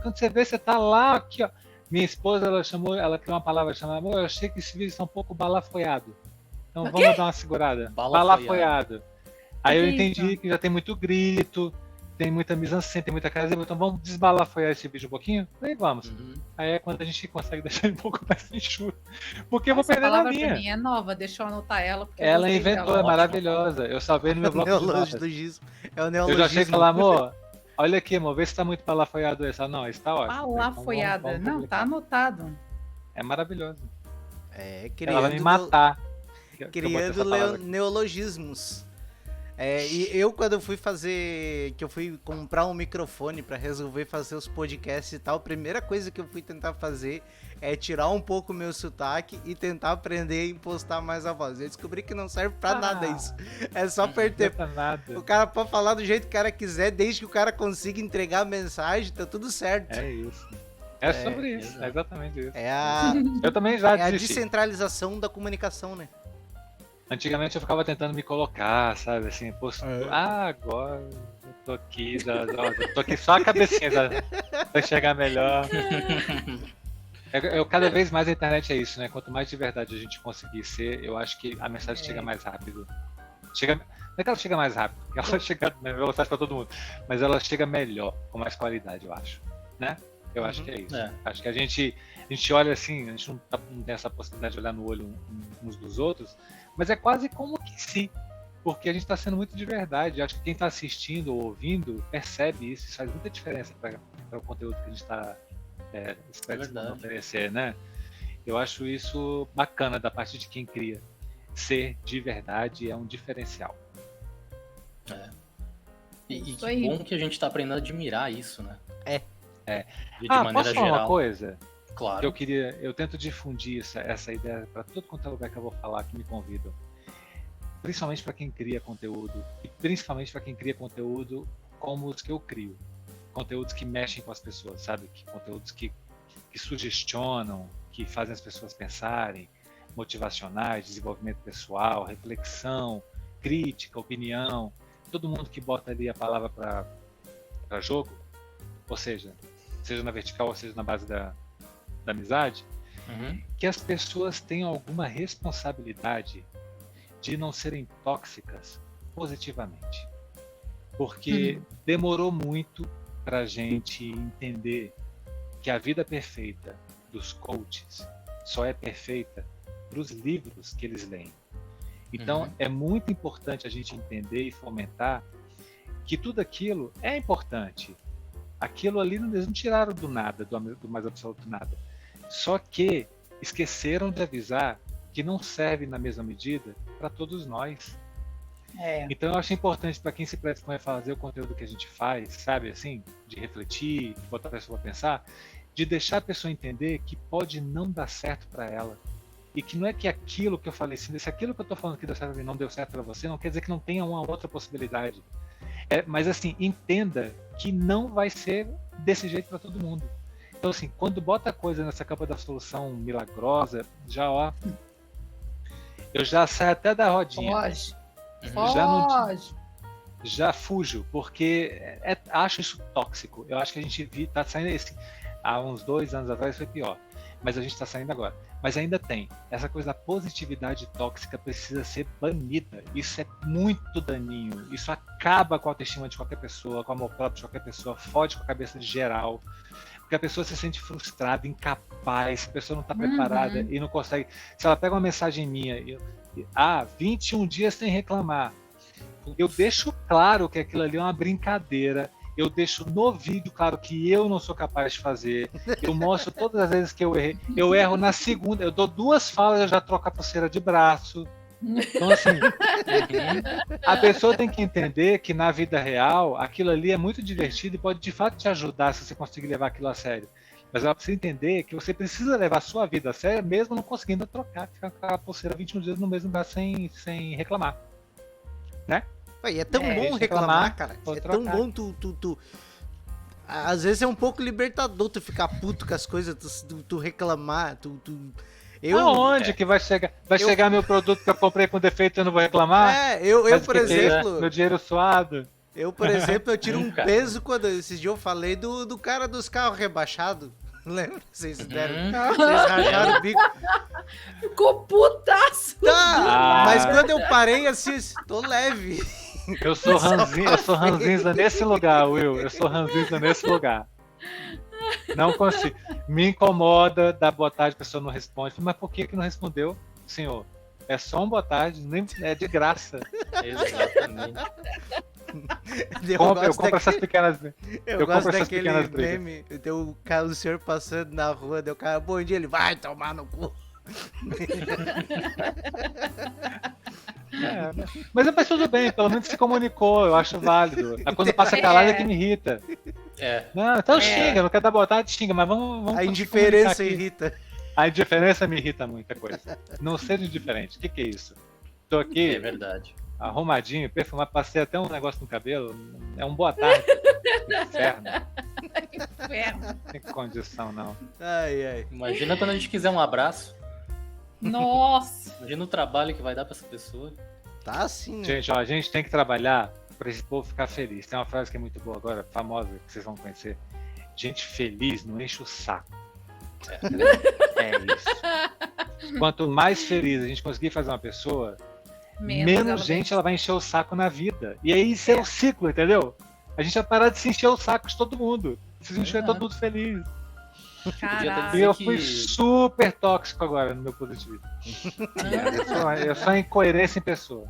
Quando você vê, você tá lá, aqui, ó. Minha esposa, ela criou uma palavra chamada, amor, eu achei que esse vídeo está um pouco balafoiado. Então vamos dar uma segurada. Balafoiado. Aí eu entendi que já tem muito grito, tem muita mise-en-scène, tem muita casa, então vamos desbalafoiar esse vídeo um pouquinho? Aí vamos. Aí é quando a gente consegue deixar ele um pouco mais enxuto. Porque eu vou Essa perder na palavra minha. pra mim é nova, deixa eu anotar ela. Porque eu Ela gostei inventou, dela. é maravilhosa. Eu salvei no meu bloco de notas. Neologismo. É o Eu neologismo. já achei que falar, amor, olha aqui, amor, vê se tá muito balafoiado essa. Não, esse tá ótimo. Balafoiada. Então, Não, publicar. tá anotado. É maravilhoso. Criando, Ela vai me matar. criando neologismos. E eu, quando eu fui comprar um microfone pra resolver fazer os podcasts e tal, a primeira coisa que eu fui tentar fazer é tirar um pouco o meu sotaque e tentar aprender a impostar mais a voz. Eu descobri que não serve pra nada isso. É só perder. Nada. O cara pode falar do jeito que o cara quiser, desde que o cara consiga entregar a mensagem, tá tudo certo. É isso. É sobre isso, é exatamente isso. Eu também já É a desisti. descentralização da comunicação, né? Antigamente eu ficava tentando me colocar, sabe, assim, agora eu tô aqui, eu tô aqui só a cabecinha pra chegar melhor. Cada vez mais a internet é isso, né? Quanto mais de verdade a gente conseguir ser, eu acho que a mensagem chega mais rápido. Não é que ela chega mais rápido, porque ela chega na velocidade pra todo mundo, mas ela chega melhor, com mais qualidade, eu acho, né? Eu acho que é isso. Acho que a gente olha assim, a gente não tem essa possibilidade de olhar no olho uns dos outros, mas é quase como que sim, porque a gente está sendo muito de verdade. Acho que quem está assistindo ou ouvindo percebe isso faz muita diferença para o conteúdo que a gente está espécie de verdade. não oferecer, né? Eu acho isso bacana da parte de quem cria. Ser de verdade é um diferencial. E Isso que aí. bom que a gente tá aprendendo a admirar isso, né? É. De Posso maneira falar geral. uma coisa? Claro. Eu tento difundir essa ideia para todo quanto é lugar que eu vou falar, que me convidam. Principalmente para quem cria conteúdo, e principalmente para quem cria conteúdo como os que eu crio. Conteúdos que mexem com as pessoas, sabe? Conteúdos que sugestionam, que fazem as pessoas pensarem, motivacionais, desenvolvimento pessoal, reflexão, crítica, opinião. Todo mundo que bota ali a palavra para jogo, ou seja na vertical ou seja na base da amizade, Uhum. que as pessoas tenham alguma responsabilidade de não serem tóxicas positivamente. Porque demorou muito para a gente entender que a vida perfeita dos coaches só é perfeita para os livros que eles leem. Então, é muito importante a gente entender e fomentar que tudo aquilo é importante. Aquilo ali eles não tiraram do nada, do mais absoluto nada. Só que esqueceram de avisar que não serve na mesma medida para todos nós. Então eu acho importante para quem se predispõe a fazer o conteúdo que a gente faz, sabe, assim, de refletir, de botar a pessoa para pensar, de deixar a pessoa entender que pode não dar certo para ela. E que não é que aquilo que eu falei, se aquilo que eu estou falando que deu certo e não deu certo para você, não quer dizer que não tenha uma outra possibilidade. Mas assim, entenda que não vai ser desse jeito para todo mundo. Então assim, quando bota coisa nessa capa da solução milagrosa, eu já saio até da rodinha. Foge. Já fujo, porque acho isso tóxico. Eu acho que a gente tá saindo há uns 2 anos atrás foi pior, mas a gente está saindo agora. Mas ainda tem. Essa coisa da positividade tóxica precisa ser banida. Isso é muito daninho. Isso acaba com a autoestima de qualquer pessoa, com o amor próprio de qualquer pessoa, fode com a cabeça de geral. Porque a pessoa se sente frustrada, incapaz, a pessoa não está preparada e não consegue. Se ela pega uma mensagem minha, 21 dias sem reclamar. Eu deixo claro que aquilo ali é uma brincadeira. Eu deixo no vídeo claro que eu não sou capaz de fazer. Eu mostro todas as vezes que eu errei. Eu erro na segunda. Eu dou 2 falas, eu já troco a pulseira de braço. Então, assim, a pessoa tem que entender que na vida real, aquilo ali é muito divertido e pode de fato te ajudar se você conseguir levar aquilo a sério. Mas ela precisa entender que você precisa levar a sua vida a sério, mesmo não conseguindo trocar, ficar com a pulseira 21 dias no mesmo lugar sem reclamar. Né? E é tão bom reclamar, cara. É tão bom tu. Às vezes é um pouco libertador tu ficar puto com as coisas, tu reclamar, Aonde que vai chegar? Vai chegar meu produto que eu comprei com defeito e eu não vou reclamar? Eu por exemplo. Meu dinheiro suado. Eu, por exemplo, eu tiro um peso quando esses dias eu falei do cara dos carros rebaixados. Lembra? Vocês rajaram o bico. Ficou putaço. Tá, mas quando eu parei assim, tô leve. Eu sou ranzinza nesse lugar, Will. Eu sou ranzinza nesse lugar. Não consigo. Me incomoda dar boa tarde, a pessoa não responde. Mas por que não respondeu, senhor? É só um boa tarde, nem é de graça. Exatamente. Eu compro essas pequenas. Eu gosto daquele meme. O senhor passando na rua, deu o cara, bom dia, ele vai tomar no cu. Mas tudo bem, pelo menos se comunicou, eu acho válido. Quando passa calado é que me irrita. Não, então xinga, não quer dar boa tarde, xinga, mas vamos a indiferença irrita. A indiferença me irrita muita coisa. Não seja indiferente, o que é isso? Tô aqui. É verdade. Arrumadinho, perfumado, passei até um negócio no cabelo. É um boa tarde. Inferno. Inferno. Não tem condição, não. Ai. Imagina quando a gente quiser um abraço. Nossa. Imagina o trabalho que vai dar pra essa pessoa. Tá assim, né? Gente, a gente tem que trabalhar pra esse povo ficar feliz. Tem uma frase que é muito boa agora, famosa, que vocês vão conhecer. Gente feliz não enche o saco. É isso. Quanto mais feliz a gente conseguir fazer uma pessoa, menos gente ela vai encher o saco na vida. E aí isso é o ciclo, entendeu? A gente vai parar de se encher o saco de todo mundo. Se encher todo mundo feliz. E eu fui super tóxico agora no meu positivismo. Eu sou incoerência em pessoa.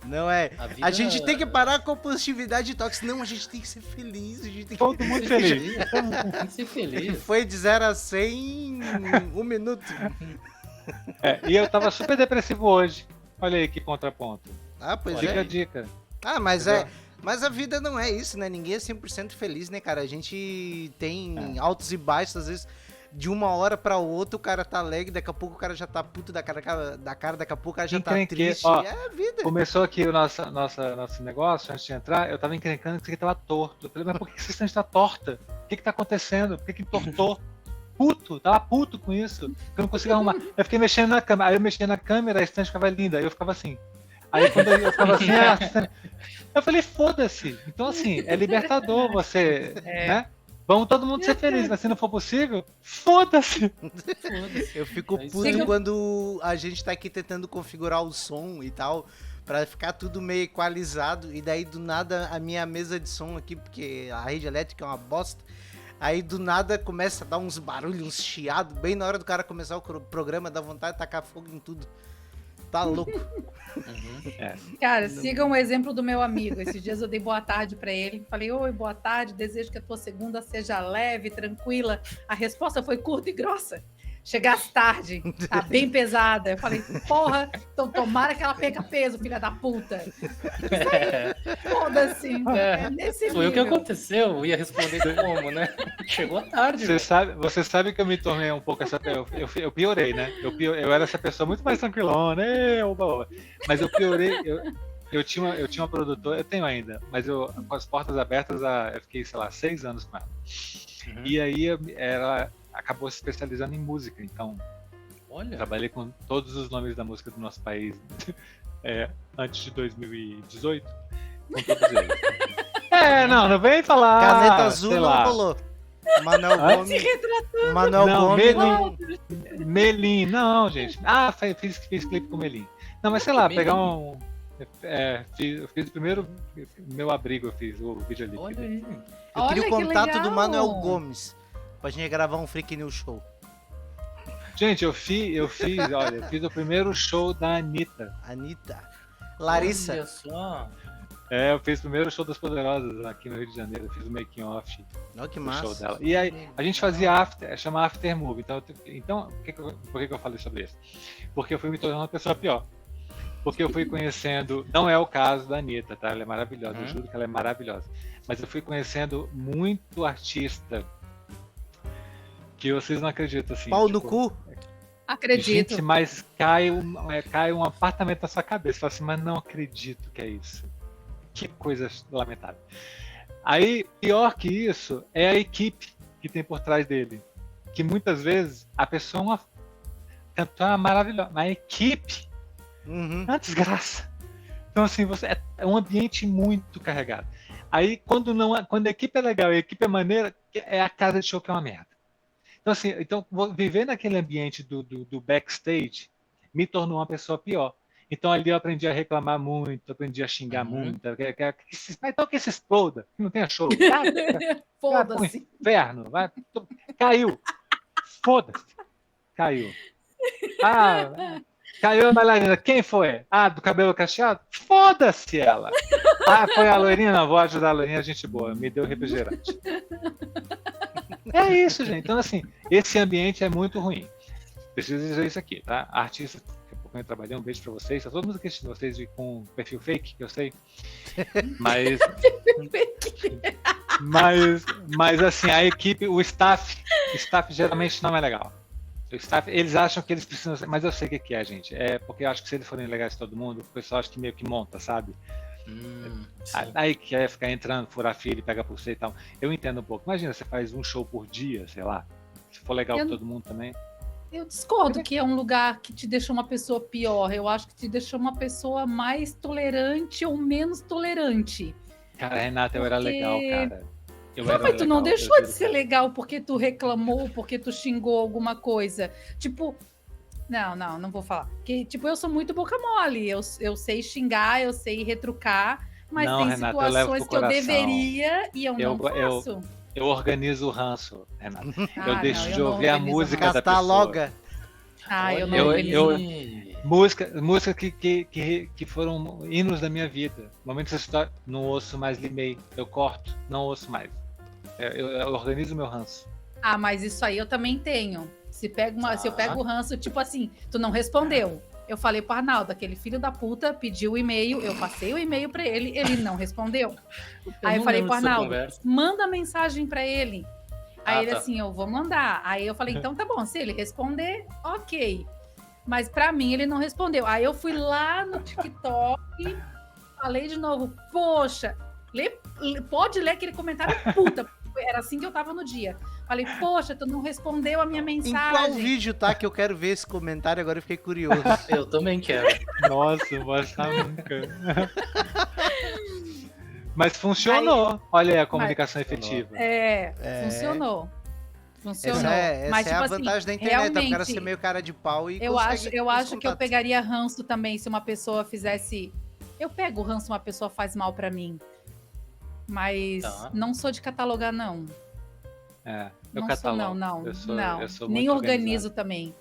Não é. vida- A gente tem que parar com a positividade tóxica. Não, a gente tem que ser feliz. A gente tem que... Todo mundo feliz. Tem que ser feliz. Foi de 0 a 100 em 1 minuto. E eu tava super depressivo hoje. Olha aí que contraponto. Ah, pois Fica a é. dica. Ah, mas Entendeu? mas a vida não é isso, né? Ninguém é 100% feliz, né, cara? A gente tem altos e baixos, às vezes, de uma hora pra outra o cara tá alegre, daqui a pouco o cara já tá puto da cara, daqui a pouco o cara já tá Encrenquei. triste. Ó, É a vida. Começou aqui o nosso negócio, antes de entrar, eu tava encrencando que isso aqui tava torto. Eu falei, mas por que essa estante tá torta? O que tá acontecendo? Por que entortou? Tava puto com isso, que eu não conseguia arrumar. Eu fiquei mexendo na câmera, aí eu mexia na câmera, a estante ficava linda, aí eu ficava assim. Aí quando eu ficava assim, eu falei, foda-se. Então assim, é libertador você, né? Vamos todo mundo ser feliz, mas se não for possível, foda-se. Eu fico É isso puto aí. quando a gente tá aqui tentando configurar o som e tal, pra ficar tudo meio equalizado, e daí do nada a minha mesa de som aqui, porque a rede elétrica é uma bosta, aí do nada começa a dar uns barulhos, uns chiados, bem na hora do cara começar o programa, dá vontade de tacar fogo em tudo. Tá louco. Cara, sigam o exemplo do meu amigo. Esses dias eu dei boa tarde pra ele. Falei, oi, boa tarde, desejo que a tua segunda seja leve, tranquila. A resposta foi curta e grossa. Chegasse tarde, tá bem pesada. Eu falei, porra, então tomara que ela perca peso, filha da puta. Foda-se. É nesse Foi o que nível. aconteceu. Eu ia responder como, né? Chegou tarde. Você sabe que eu me tornei um pouco essa. Eu piorei, né? Eu era essa pessoa muito mais tranquilona, mas eu piorei. Eu tinha uma produtora, eu tenho ainda, mas com as portas abertas, eu fiquei, sei lá, 6 anos com ela. Uhum. E aí ela acabou se especializando em música, então Olha. trabalhei com todos os nomes da música do nosso país antes de 2018, com todos eles. Não vem falar. Caneta azul sei não lá. rolou. Manuel Hã? Gomes. Manuel Não, Gomes. Melim, não, gente. Fiz clipe com Melim. Não, mas sei lá, Melim. pegar um. Eu fiz o primeiro meu abrigo, eu fiz o videoclipe. Olha aí. Eu queria o Olha que contato do legal. Manuel Gomes pra gente gravar um Freak News Show. Gente, eu fiz o primeiro show da Anitta. Anitta. Larissa. Olha só. Eu fiz o primeiro show das Poderosas aqui no Rio de Janeiro. Eu fiz o making off Olha que do show massa. dela. E aí, a gente fazia chama After Movie. Então por que eu falei sobre isso? Porque eu fui me tornando uma pessoa pior. Porque eu fui conhecendo, não é o caso da Anitta, tá? Ela é maravilhosa, eu juro que ela é maravilhosa. Mas eu fui conhecendo muito artista que vocês não acreditam, assim. Pau no cu. Acredito. Gente, mas cai um apartamento na sua cabeça. Você fala assim, mas não acredito que é isso. Que coisa lamentável. Aí, pior que isso, é a equipe que tem por trás dele. Que muitas vezes a pessoa é uma cantora maravilhosa, mas a equipe Uhum. é uma desgraça. Então, assim, é um ambiente muito carregado. Aí, quando a equipe é legal e a equipe é maneira, é a casa de show que é uma merda. Então, assim, viver naquele ambiente do backstage me tornou uma pessoa pior. Então, ali eu aprendi a reclamar muito, aprendi a xingar muito. Então, que se exploda, que não tenha show. Vai pro Foda-se. inferno. Caiu. Foda-se. Caiu. Caiu a bailarina. Quem foi? Do cabelo cacheado? Foda-se ela. Foi a loirinha? Vou ajudar a loirinha, gente boa. Me deu refrigerante. É isso, gente. Então, assim, esse ambiente é muito ruim. Preciso dizer isso aqui, tá? Artista, daqui a pouco eu trabalhei, um beijo pra vocês. Tá todo mundo aqui assistindo vocês com perfil fake, que eu sei. Mas assim, a equipe, o staff geralmente não é legal. O staff, eles acham que eles precisam, mas eu sei o que é, gente. É porque eu acho que se eles forem legais todo mundo, o pessoal acha que meio que monta, sabe? Aí quer ficar entrando, furar filho, pega por você e tal. Eu entendo um pouco. Imagina, você faz um show por dia, sei lá. Se for legal pra todo mundo também. Eu discordo que é um lugar que te deixa uma pessoa pior. Eu acho que te deixa uma pessoa mais tolerante ou menos tolerante. Cara, Renata, eu era legal, cara. Não, mas tu não deixou de ser legal porque tu reclamou, porque tu xingou alguma coisa. Tipo, não vou falar. Que, tipo, eu sou muito boca mole. Eu sei xingar, eu sei retrucar, mas não, tem Renata, situações que eu deveria e eu não faço. Eu organizo o ranço, Renata. Eu deixo de não ouvir a organizo música da pessoa. Cataloga. Ah, eu não Eu- organizo. Música que foram hinos da minha vida. Momentos da história, não ouço mais limei. Eu corto, não ouço mais. Eu organizo meu ranço. Ah, mas isso aí eu também tenho. Se eu pego o ranço, tipo assim, tu não respondeu. Eu falei pro Arnaldo, aquele filho da puta pediu o e-mail, eu passei o e-mail pra ele, ele não respondeu. Aí eu não falei lembro pro dessa Arnaldo, conversa. manda mensagem pra ele. Aí Ah, ele tá. assim, eu vou mandar. Aí eu falei, então tá bom, se ele responder, ok. Mas pra mim ele não respondeu. Aí eu fui lá no TikTok, falei de novo, poxa, pode ler aquele comentário puta. Era assim que eu tava no dia. Falei, poxa, tu não respondeu a minha Em mensagem. qual vídeo tá que eu quero ver esse comentário? Agora eu fiquei curioso. Eu também quero. Nossa, mostra nunca. Mas funcionou. Olha aí a comunicação efetiva. Funcionou. Funcionou. Essa Mas, é tipo a assim, vantagem da internet, o cara realmente, ser meio cara de pau e eu consegue acho os que eu contatos. pegaria ranço também se uma pessoa fizesse. Eu pego o ranço se uma pessoa faz mal pra mim. Mas Tá. não sou de catalogar, não. Eu Não catalogo. não. Eu sou Nem muito organizo organizado. também.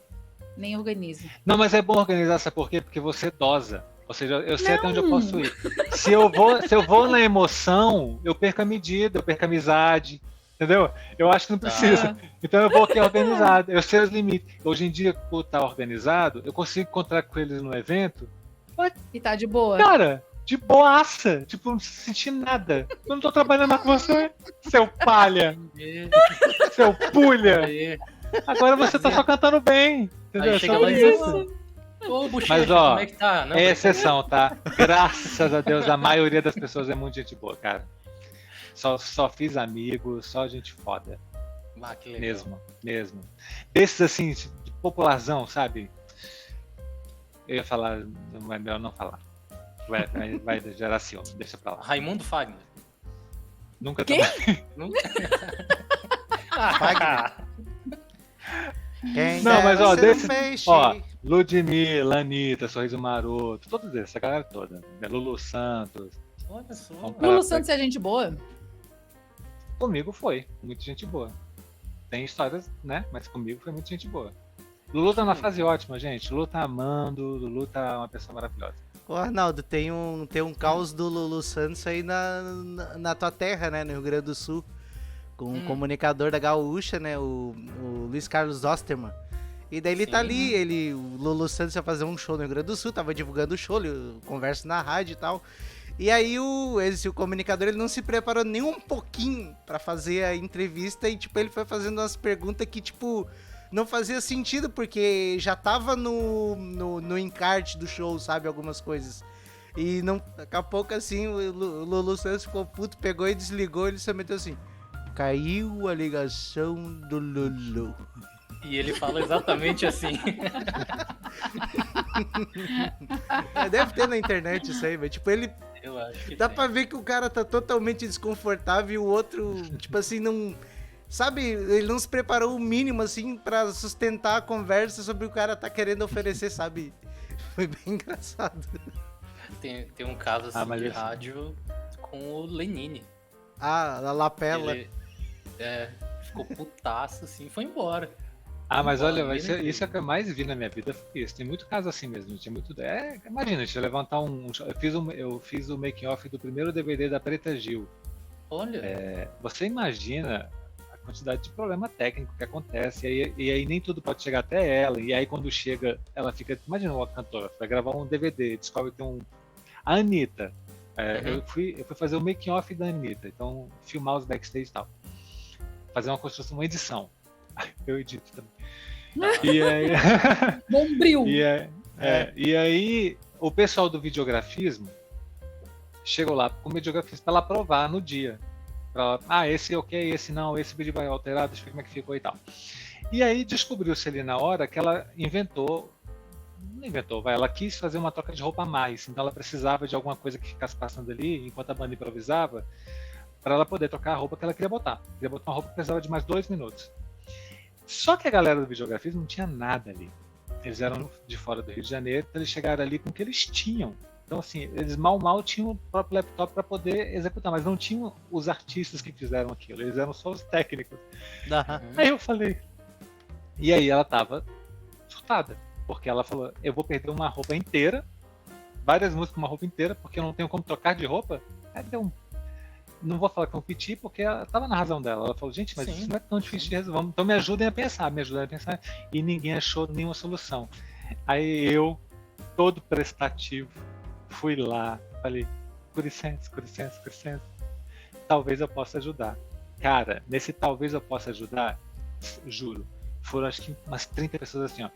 Nem organizo. Não, mas é bom organizar, sabe por quê? Porque você dosa. Ou seja, eu sei até onde eu Não. posso ir. Se eu vou na emoção, eu perco a medida, eu perco a amizade. Entendeu? Eu acho que não precisa. Ah, Então eu vou aqui organizado. Eu sei os limites. Hoje em dia, por estar organizado, eu consigo encontrar com eles no evento. e tá de boa. Cara, de boaça. Tipo, não senti nada. Eu não tô trabalhando mais com você, seu palha, seu pulha. Aí, Agora você tá só cantando bem. Entendeu? aí chega Só lá e isso. ô, Bochecha, Mas, ó, como é que tá? Não, É exceção, tá? Graças a Deus, a maioria das pessoas é muito gente boa, cara. Só fiz amigos, só gente foda. Ah, que legal. Mesmo. Desses, assim, de popularzão, sabe? Eu ia falar, mas melhor não falar. Vai gerar ciúme, deixa pra lá. Raimundo Fagner. Nunca Quem? trabalhei. Fagner. Quem Não, mas, dera ó, ser um desse- peixe. Ó, Ludmilla, Anitta, Sorriso Maroto, todos esses, essa galera toda. Lulu Santos. Olha só. Lulu Santos é gente boa? Comigo foi, muita gente boa. Tem histórias, né? Mas comigo foi muita gente boa. Lulu tá na fase ótima, gente. Lulu tá amando, Lulu tá uma pessoa maravilhosa. Ô, Arnaldo, tem um caos do Lulu Santos aí na tua terra, né? No Rio Grande do Sul. Com um comunicador da Gaúcha, né? O Luiz Carlos Osterman. E daí ele tá Sim. ali, o Lulu Santos ia fazer um show no Rio Grande do Sul, tava divulgando o show, ele conversa na rádio e tal. E aí o comunicador, ele não se preparou nem um pouquinho pra fazer a entrevista e, tipo, ele foi fazendo umas perguntas que, tipo, não fazia sentido, porque já tava no encarte do show, sabe, algumas coisas. E não, daqui a pouco, assim, o Lulu Santos ficou puto, pegou e desligou, ele só meteu assim, caiu a ligação do Lulu. E ele fala exatamente assim. Deve ter na internet isso aí, mas, tipo, ele... Eu acho que Dá tem. pra ver que o cara tá totalmente desconfortável e o outro, tipo assim, não... Sabe, ele não se preparou o mínimo, assim, pra sustentar a conversa sobre o que o cara tá querendo oferecer, sabe? Foi bem engraçado. Tem um caso assim mas de esse- rádio com o Lenine. Ah, a lapela. Ele ficou putaço assim, foi embora. Ah, mas olha, Bem isso é incrível. o que eu mais vi na minha vida, foi isso. Tem muito caso assim mesmo. Tinha muito. Imagina, deixa eu levantar um. Eu fiz o making off do primeiro DVD da Preta Gil. Olha, Você imagina a quantidade de problema técnico que acontece, e aí nem tudo pode chegar até ela, e aí quando chega, ela fica. Imagina uma cantora, vai gravar um DVD, descobre que tem um. A Anitta. Eu fui fazer o making off da Anitta, então filmar os backstage e tal. Fazer uma construção, uma edição. Eu edito também. E aí. Bombril. E aí, o pessoal do videografismo chegou lá com o videografista para ela aprovar no dia. Esse ok, esse não, esse vídeo vai alterar, deixa eu ver como é que ficou e tal. E aí descobriu-se ali na hora que ela ela quis fazer uma troca de roupa a mais, então ela precisava de alguma coisa que ficasse passando ali enquanto a banda improvisava, para ela poder trocar a roupa que ela queria botar. Queria botar uma roupa que precisava de mais 2 minutos. Só que a galera do videografismo não tinha nada ali. Eles eram de fora do Rio de Janeiro, então eles chegaram ali com o que eles tinham. Então, assim, eles mal tinham o próprio laptop para poder executar, mas não tinham os artistas que fizeram aquilo, eles eram só os técnicos. Aí eu falei. E aí ela tava surtada. Porque ela falou, eu vou perder uma roupa inteira, várias músicas com uma roupa inteira, porque eu não tenho como trocar de roupa. Aí deu não vou falar com o piti, porque ela estava na razão dela. Ela falou, gente, mas Sim. isso não é tão difícil de resolver. Então me ajudem a pensar. E ninguém achou nenhuma solução. Aí eu, todo prestativo, fui lá, falei, com licença, talvez eu possa ajudar. Cara, nesse talvez eu possa ajudar, juro, foram acho que umas 30 pessoas assim, ó.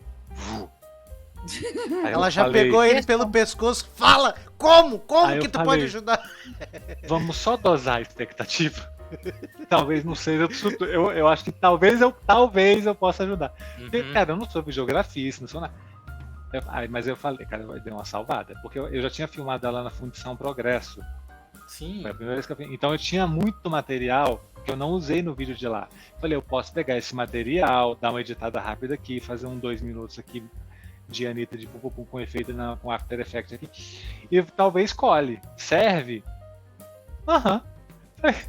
Aí Ela eu já falei, pegou ele pelo pescoço. Fala! Como? Como Aí que eu tu falei, pode ajudar? vamos só dosar a expectativa. Talvez não seja do futuro. Eu acho que talvez eu possa ajudar. Porque, cara, eu não sou videografista, não sou nada. Mas eu falei, cara, deu uma salvada. Porque eu já tinha filmado ela na Fundição Progresso. Sim. Foi a primeira vez que eu fiz. Então eu tinha muito material que eu não usei no vídeo de lá. Falei, eu posso pegar esse material, dar uma editada rápida aqui, fazer 2 minutos aqui de Anitta de pum com efeito com After Effects aqui. E talvez cole. Serve? Aham.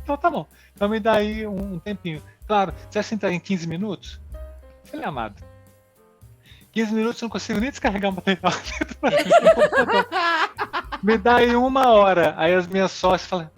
Então tá bom. Então me dá aí um tempinho. Claro, você acha que entrar em 15 minutos? Falei, amado. 15 minutos eu não consigo nem descarregar o material. Me dá aí 1 hora. Aí as minhas sócias falam,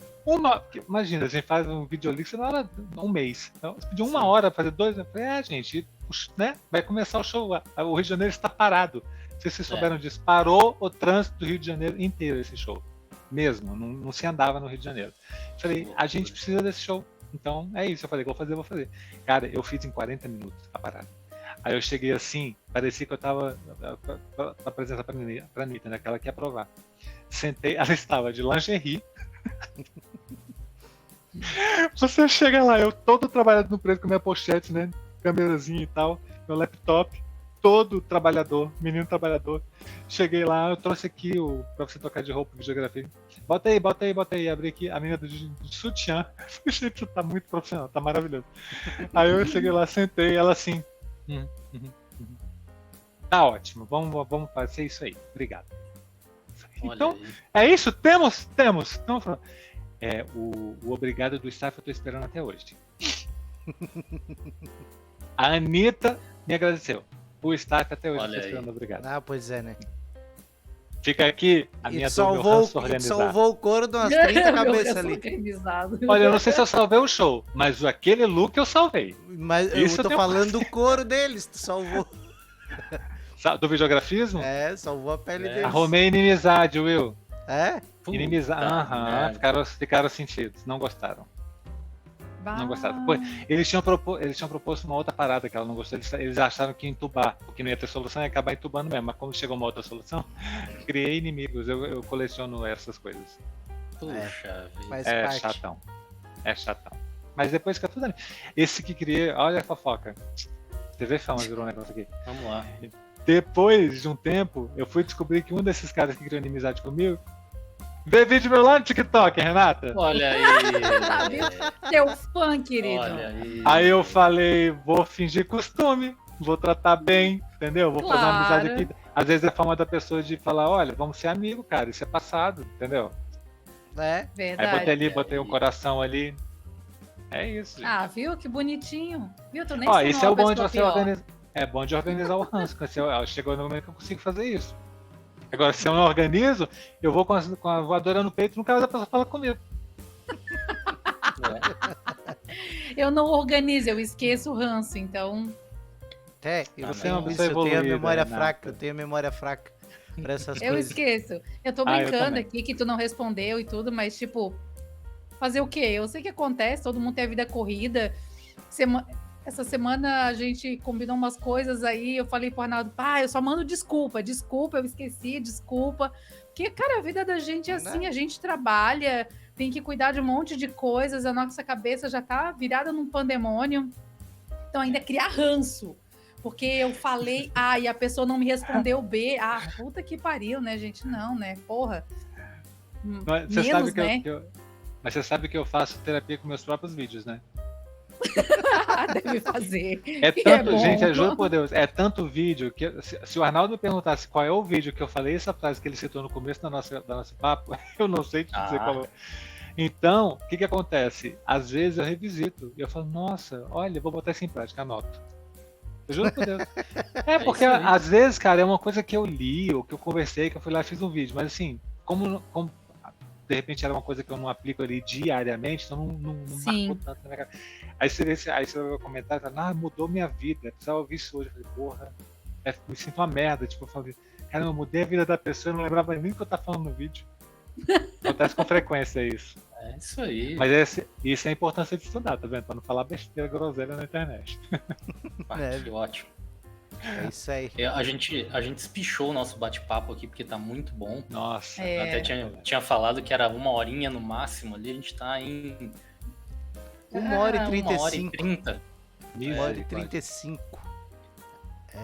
imagina, a gente faz um videolink, você não era 1 mês. Então, você pediu 1 hora para fazer 2. Eu falei, gente, né? Vai começar o show. O Rio de Janeiro está parado. Não sei se vocês souberam disso. Parou o trânsito do Rio de Janeiro inteiro esse show. Mesmo, não se andava no Rio de Janeiro. Falei, a gente precisa desse show. Então é isso. Eu falei, vou fazer. Cara, eu fiz em 40 minutos a parada. Aí eu cheguei assim, parecia que eu tava pra apresentar pra Anitta, né? Que ela quer provar. Sentei, ela estava de lingerie. Você chega lá, eu todo trabalhado no preço com minha pochete, né? Câmerazinha e tal, meu laptop, todo trabalhador, menino trabalhador. Cheguei lá, eu trouxe aqui pra você trocar de roupa de geografia. Bota aí, abri aqui a menina de sutiã. Gente, tá muito profissional, tá maravilhoso. Aí eu cheguei lá, sentei, ela assim. Tá ótimo, vamos fazer isso aí. Obrigado. Então, é isso? Temos. Então, o obrigado do staff eu tô esperando até hoje. A Anitta me agradeceu. O staff até hoje eu tô esperando obrigado. Ah, pois é, né? Fica aqui a minha dor organizada. Salvou o couro de umas 30 cabeças ali. Olha, eu não sei se eu salvei o show, mas aquele look eu salvei. Mas isso eu tô falando do couro deles, tu salvou. Do videografismo? É, salvou a pele deles. Arrumei inimizade, Will. É? Inimizade. Ficaram sentidos, não gostaram. Não gostaram. Pô, eles tinham proposto uma outra parada que ela não gostou. Eles acharam que ia entubar, porque não ia ter solução, ia acabar entubando mesmo. Mas como chegou uma outra solução, criei inimigos. Eu coleciono essas coisas. Puxa vida. É chatão. Mas depois fica tudo ali. Esse que criei, olha a fofoca. TV Fama virou um negócio aqui. Vamos lá. Depois de um tempo, eu fui descobrir que um desses caras que criou inimizade comigo vê vídeo meu lá no TikTok, Renata. Olha aí. Seu fã, querido. Olha aí. Aí eu falei, vou fingir costume, vou tratar bem, entendeu? Vou fazer uma amizade aqui. Às vezes é a forma da pessoa de falar, olha, vamos ser amigo, cara, isso é passado, entendeu? É. Verdade. Aí botei um coração ali. É isso, gente. Ah, viu? Que bonitinho. Viu? Tu nem Ó, sou isso é o uma bom de pessoa você pior. organizar. É bom de organizar o ranço. Chegou no momento que eu consigo fazer isso. Agora, se eu não organizo, eu vou com a voadora no peito e nunca mais a pessoa fala comigo. Eu não organizo, eu esqueço o ranço, então. Você é uma eu pessoa tenho a evoluída, memória Renata. fraca, eu tenho a memória fraca pra essas Eu coisas. esqueço. Eu tô eu brincando também. aqui que tu não respondeu e tudo, mas tipo, fazer o quê? Eu sei que acontece, todo mundo tem a vida corrida. Essa semana a gente combinou umas coisas aí, eu falei pro Arnaldo, eu só mando desculpa, eu esqueci, desculpa. Porque, cara, a vida da gente é assim, a gente trabalha, tem que cuidar de um monte de coisas, a nossa cabeça já tá virada num pandemônio. Então ainda criar ranço. Porque eu falei A e a pessoa não me respondeu B. Ah, puta que pariu, né, gente? Não, né? Porra. Mas você sabe que mas você sabe que eu faço terapia com meus próprios vídeos, né? Deve fazer. É tanto, bom. gente, eu juro por Deus, é tanto vídeo que se o Arnaldo me perguntasse qual é o vídeo que eu falei essa frase que ele citou no começo da nosso papo, eu não sei te dizer qual é. Então, o que acontece? Às vezes eu revisito e eu falo, nossa, olha, vou botar isso em prática, anoto. Eu juro por Deus. É, porque isso aí. às vezes, cara, é uma coisa que eu li, ou que eu conversei, que eu fui lá e fiz um vídeo. Mas assim, como de repente era uma coisa que eu não aplico ali diariamente, então não Sim. marcou tanto na minha cara. Aí você vai comentar e fala, mudou minha vida, eu precisava ouvir isso hoje. Eu falei, porra, me sinto uma merda. Tipo, eu falei, cara, eu mudei a vida da pessoa, eu não lembrava nem o que eu tava falando no vídeo. Acontece com frequência isso. É isso aí. Mas isso é a importância de estudar, tá vendo? Pra não falar besteira groselha na internet. Que ótimo. É isso aí. A gente espichou o nosso bate-papo aqui, porque tá muito bom. Nossa. Eu até tinha falado que era 1 horinha no máximo ali, a gente tá em 1h35. 1h30. 1h35.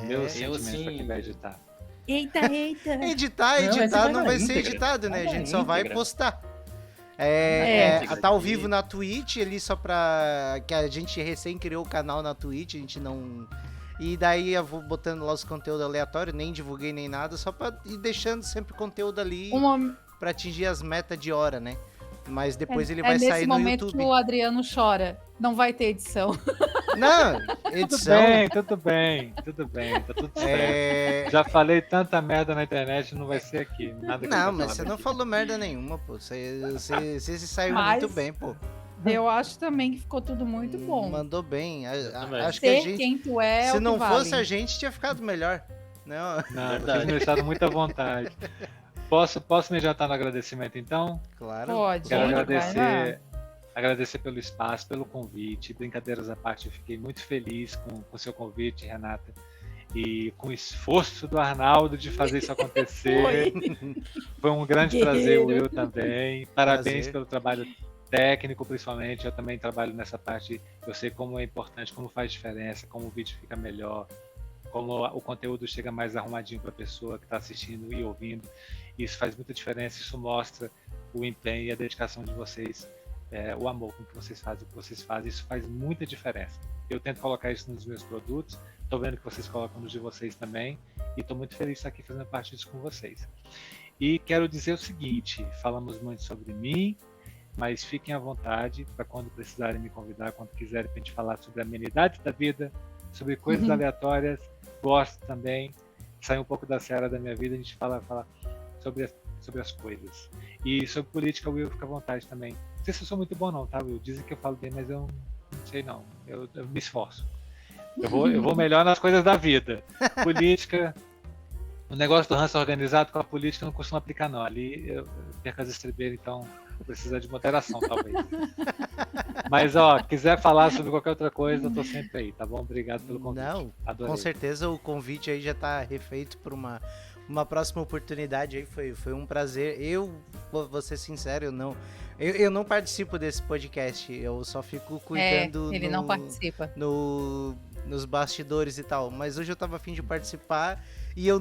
Meu eu, sentimento pra assim, quem vai editar. Eita. Editar não vai ser íntegra. editado, né? A Vai gente na só vai íntegra. postar. íntegra Tá ao aqui. vivo na Twitch ali só pra... Que a gente recém criou o canal na Twitch, a gente não... E daí eu vou botando lá os conteúdos aleatórios, nem divulguei nem nada, só pra ir deixando sempre conteúdo ali pra atingir as metas de hora, né? Mas depois ele vai sair no nesse momento YouTube. que o Adriano chora. Não vai ter edição. Não, edição... Tudo bem, tá tudo certo. É... Já falei tanta merda na internet, não vai ser aqui. Nada que eu Não, vou mas falar você não aqui. falou merda nenhuma, pô. Você se saiu Mas- muito bem, pô. Eu acho também que ficou tudo muito bom. Mandou bem. também. Acho que a Ser gente... quem tu é, Se o não que vale. fosse a gente, tinha ficado melhor. Não, Não, Verdade. vocês me deixaram muita vontade. Posso me adiantar no agradecimento, então? claro. Pode. Quero vai agradecer pelo espaço, pelo convite. Brincadeiras à parte, eu fiquei muito feliz com o seu convite, Renata. E com o esforço do Arnaldo de fazer isso acontecer. Foi um grande prazer, Guerreiro. Will, também. Parabéns Prazer. pelo trabalho técnico, principalmente. Eu também trabalho nessa parte. Eu sei como é importante, como faz diferença, como o vídeo fica melhor, como o conteúdo chega mais arrumadinho para a pessoa que está assistindo e ouvindo. Isso faz muita diferença, isso mostra o empenho e a dedicação de vocês, o amor com que vocês fazem, o que vocês fazem, isso faz muita diferença. Eu tento colocar isso nos meus produtos, estou vendo que vocês colocam nos de vocês também, e estou muito feliz de estar aqui fazendo parte disso com vocês. E quero dizer o seguinte, falamos muito sobre mim, mas fiquem à vontade para quando precisarem me convidar, quando quiserem para a gente falar sobre a amenidade da vida, sobre coisas aleatórias, gosto também, sair um pouco da seara da minha vida, a gente fala sobre as coisas. E sobre política, o Will fica à vontade também. Não sei se eu sou muito bom não, tá, Will? Dizem que eu falo bem, mas eu não sei não. Eu me esforço. Eu vou melhor nas coisas da vida. Política, o negócio do ranço organizado com a política eu não costumo aplicar não. Ali eu perco as estribeiras, então vou precisar de moderação, talvez. Mas, quiser falar sobre qualquer outra coisa, eu tô sempre aí, tá bom? Obrigado pelo convite. Não, Adorei. com certeza o convite aí já tá refeito por uma próxima oportunidade aí. Foi um prazer. Eu vou ser sincero, eu não participo desse podcast. Eu só fico cuidando ele não participa. nos bastidores e tal. Mas hoje eu tava a fim de participar e eu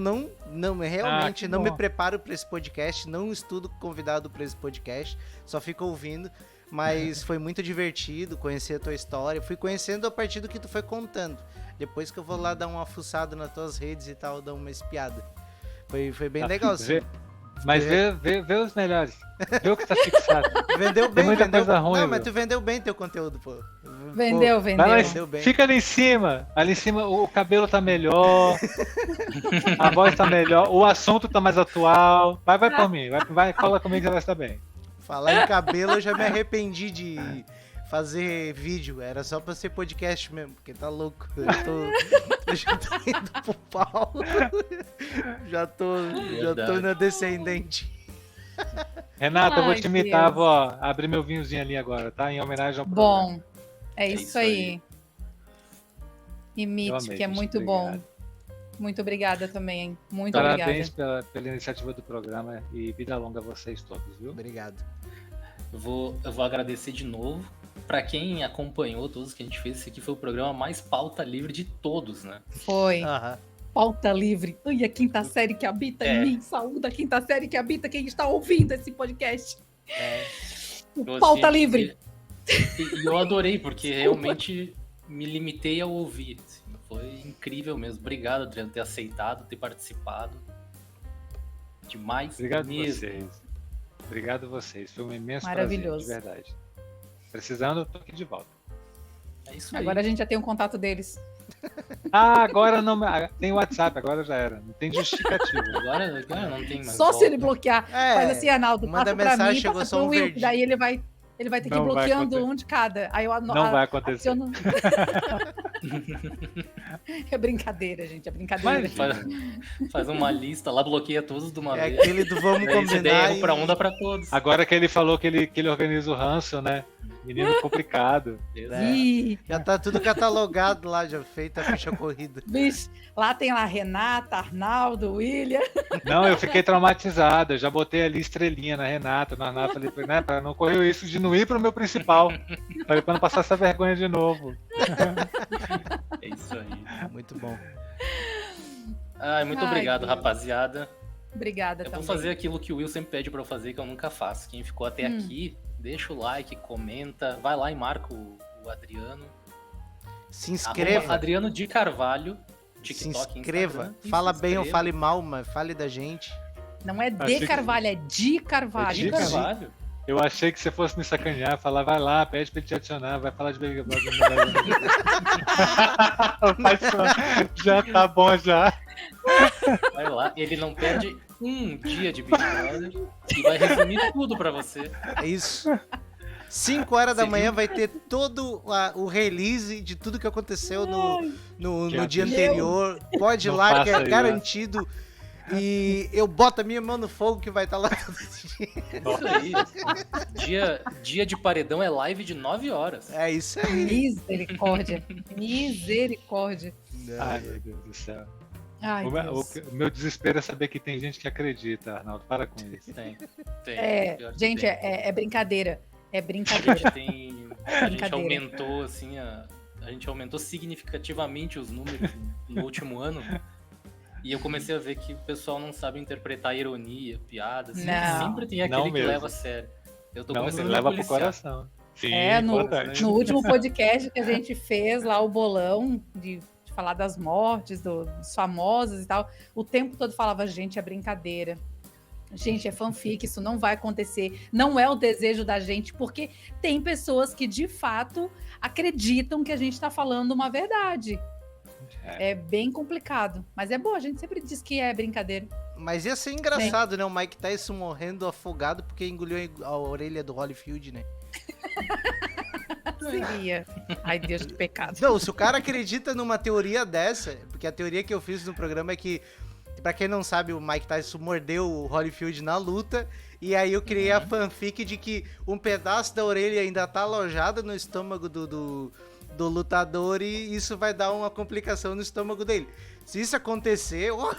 realmente que não bom. me preparo para esse podcast, não estudo convidado para esse podcast, só fico ouvindo. Mas foi muito divertido conhecer a tua história. Fui conhecendo a partir do que tu foi contando. Depois que eu vou lá dar uma fuçada nas tuas redes e tal, dar uma espiada. Foi bem legal, assim. Mas vê os melhores. Vê o que tá fixado. Vendeu Tem bem, muita vendeu. coisa ruim, Não, mas meu. tu vendeu bem teu conteúdo, pô. Vendeu. Vai lá, Vendeu bem. fica ali em cima. Ali em cima o cabelo tá melhor. A voz tá melhor. O assunto tá mais atual. Vai por mim. Vai, fala comigo que você vai estar bem. Falar em cabelo, eu já me arrependi de fazer vídeo. Era só pra ser podcast mesmo, porque tá louco. Eu já tô indo pro pau. Já tô na descendente. Renata, eu vou Ai, te imitar, Deus. vou abrir meu vinhozinho ali agora, tá? Em homenagem ao programa. Bom, é isso aí. Eu Imite, amei, que é gente, muito obrigado. bom. Muito obrigada também, hein? Muito Parabéns obrigada. pela iniciativa do programa e vida longa a vocês todos, viu? Obrigado. Eu vou agradecer de novo. Pra quem acompanhou todos que a gente fez, esse aqui foi o programa mais pauta livre de todos, né? Foi. Aham. Pauta livre. Ai, a quinta série que habita em mim. Saúde a quinta série que habita quem está ouvindo esse podcast. O Eu, Pauta assim, livre. E eu adorei, porque realmente me limitei a ouvir. Assim, foi incrível mesmo. Obrigado, Adriano, por ter aceitado, ter participado. Demais Obrigado mesmo. vocês. Obrigado vocês. Foi um imenso Maravilhoso. prazer, de verdade. Precisando, eu tô aqui de volta. É isso aí. Agora a gente já tem um contato deles. Agora não. Tem WhatsApp, agora já era. Não tem justificativo. Agora não tem mais Só se volta. ele bloquear. É, Faz assim, Arnaldo, manda passa pra mensagem, mim, chegou passa só pro um Will, verdinho. daí ele vai ter que ir Não vai bloqueando acontecer. um de cada. Aí eu Não vai acontecer. adiciono- É brincadeira, gente, é brincadeira. Mas- Faz uma lista lá, bloqueia todos de uma É vez. aquele do vamos Daí se der combinar. erro pra um, dá pra todos. Agora que ele falou que ele organiza o Hansel, né? Menino complicado. Ih, Já tá tudo catalogado lá, já feita a ficha corrida. bicho, lá tem lá Renata, Arnaldo, William. Não, eu fiquei traumatizado. Eu já botei ali estrelinha na Renata, na Renata. Falei, né, pra não correr o risco de não ir pro meu principal. Falei, pra não passar essa vergonha de novo. É isso aí. Muito bom. Ai, muito Ai, obrigado, Deus. rapaziada. Obrigada Eu vou também. fazer aquilo que o Will sempre pede pra eu fazer, que eu nunca faço. Quem ficou até aqui, deixa o like, comenta, vai lá e marca o Adriano. Se Arroba inscreva. Adriano de Carvalho, Se TikTok, inscreva. Instagram. E Fala se bem ou inscreva. fale mal, mas fale da gente. Não é Achei de que- Carvalho, é de Carvalho. De Carvalho? Eu achei que você fosse me sacanear, falar, vai lá, pede pra ele te adicionar, vai falar de Baby Brother. Já tá bom já. Vai lá, ele não perde um dia de Big Brother e vai resumir tudo pra você. É isso. 5 horas da Você manhã viu? vai ter todo o release de tudo que aconteceu no Que dia absurdo. anterior. Pode ir Não lá, que faça é isso. garantido. E eu boto a minha mão no fogo que vai estar lá todo dia. Isso aí. Dia de paredão é live de 9 horas. É isso aí. Misericórdia. Misericórdia. Ai, meu Deus do céu. Ai, O Deus. meu desespero é saber que tem gente que acredita, Arnaldo. Para com isso. Tem. É, pior que gente, tem. é brincadeira. É A brincadeira. gente tem. A gente Brincadeira. aumentou, assim, a gente aumentou significativamente os números no último ano. E eu comecei a ver que o pessoal não sabe interpretar ironia, piada. Assim, Não. sempre tem Não aquele que mesmo. leva a sério. Eu tô Não, começando a leva pro policiar. coração. Sim, É, importante. no último podcast que a gente fez lá, o bolão de falar das mortes, dos famosos e tal, o tempo todo falava, gente, é brincadeira. Gente, é fanfic, isso não vai acontecer. Não é o desejo da gente, porque tem pessoas que, de fato, acreditam que a gente está falando uma verdade. É bem complicado. Mas é bom, a gente sempre diz que é brincadeira. Mas ia ser engraçado, né? O Mike Tyson morrendo afogado porque engoliu a orelha do Holyfield, né? Seria. Ai, Deus, que pecado. Não, se o cara acredita numa teoria dessa, porque a teoria que eu fiz no programa é que, pra quem não sabe, o Mike Tyson mordeu o Holyfield na luta, e aí eu criei a fanfic de que um pedaço da orelha ainda tá alojado no estômago do lutador e isso vai dar uma complicação no estômago dele. Se isso acontecer, ó,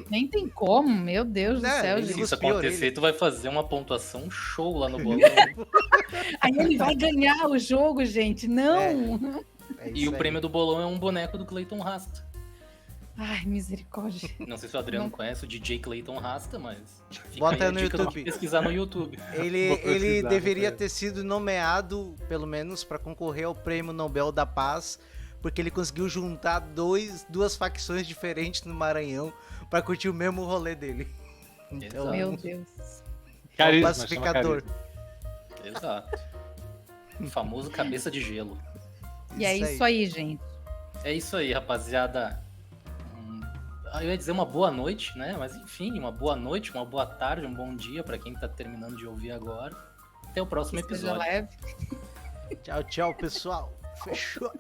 Nem tem como, meu Deus do Né, céu, ele Se gente. isso cuspiu a acontecer, orelha. tu vai fazer uma pontuação show lá no bolão. Aí ele vai ganhar o jogo, gente. Não! é E isso o aí. prêmio do bolão é um boneco do Clayton Rasta. Ai, misericórdia. Não sei se o Adriano Não. conhece o DJ Clayton Rasta, mas fica Bota aí a no dica do YouTube. que pesquisar no YouTube. Ele Vou precisar, deveria né? ter sido nomeado, pelo menos, para concorrer ao Prêmio Nobel da Paz, porque ele conseguiu juntar duas facções diferentes no Maranhão para curtir o mesmo rolê dele. Então, Exato. Meu Deus. Carisma, pacificador. chama carisma. Exato. O famoso cabeça de gelo. E é isso aí, gente. É isso aí, rapaziada. Eu ia dizer uma boa noite, né? Mas enfim, uma boa noite, uma boa tarde, um bom dia pra quem tá terminando de ouvir agora. Até o próximo Que seja episódio. leve. Tchau, tchau, pessoal. Fechou.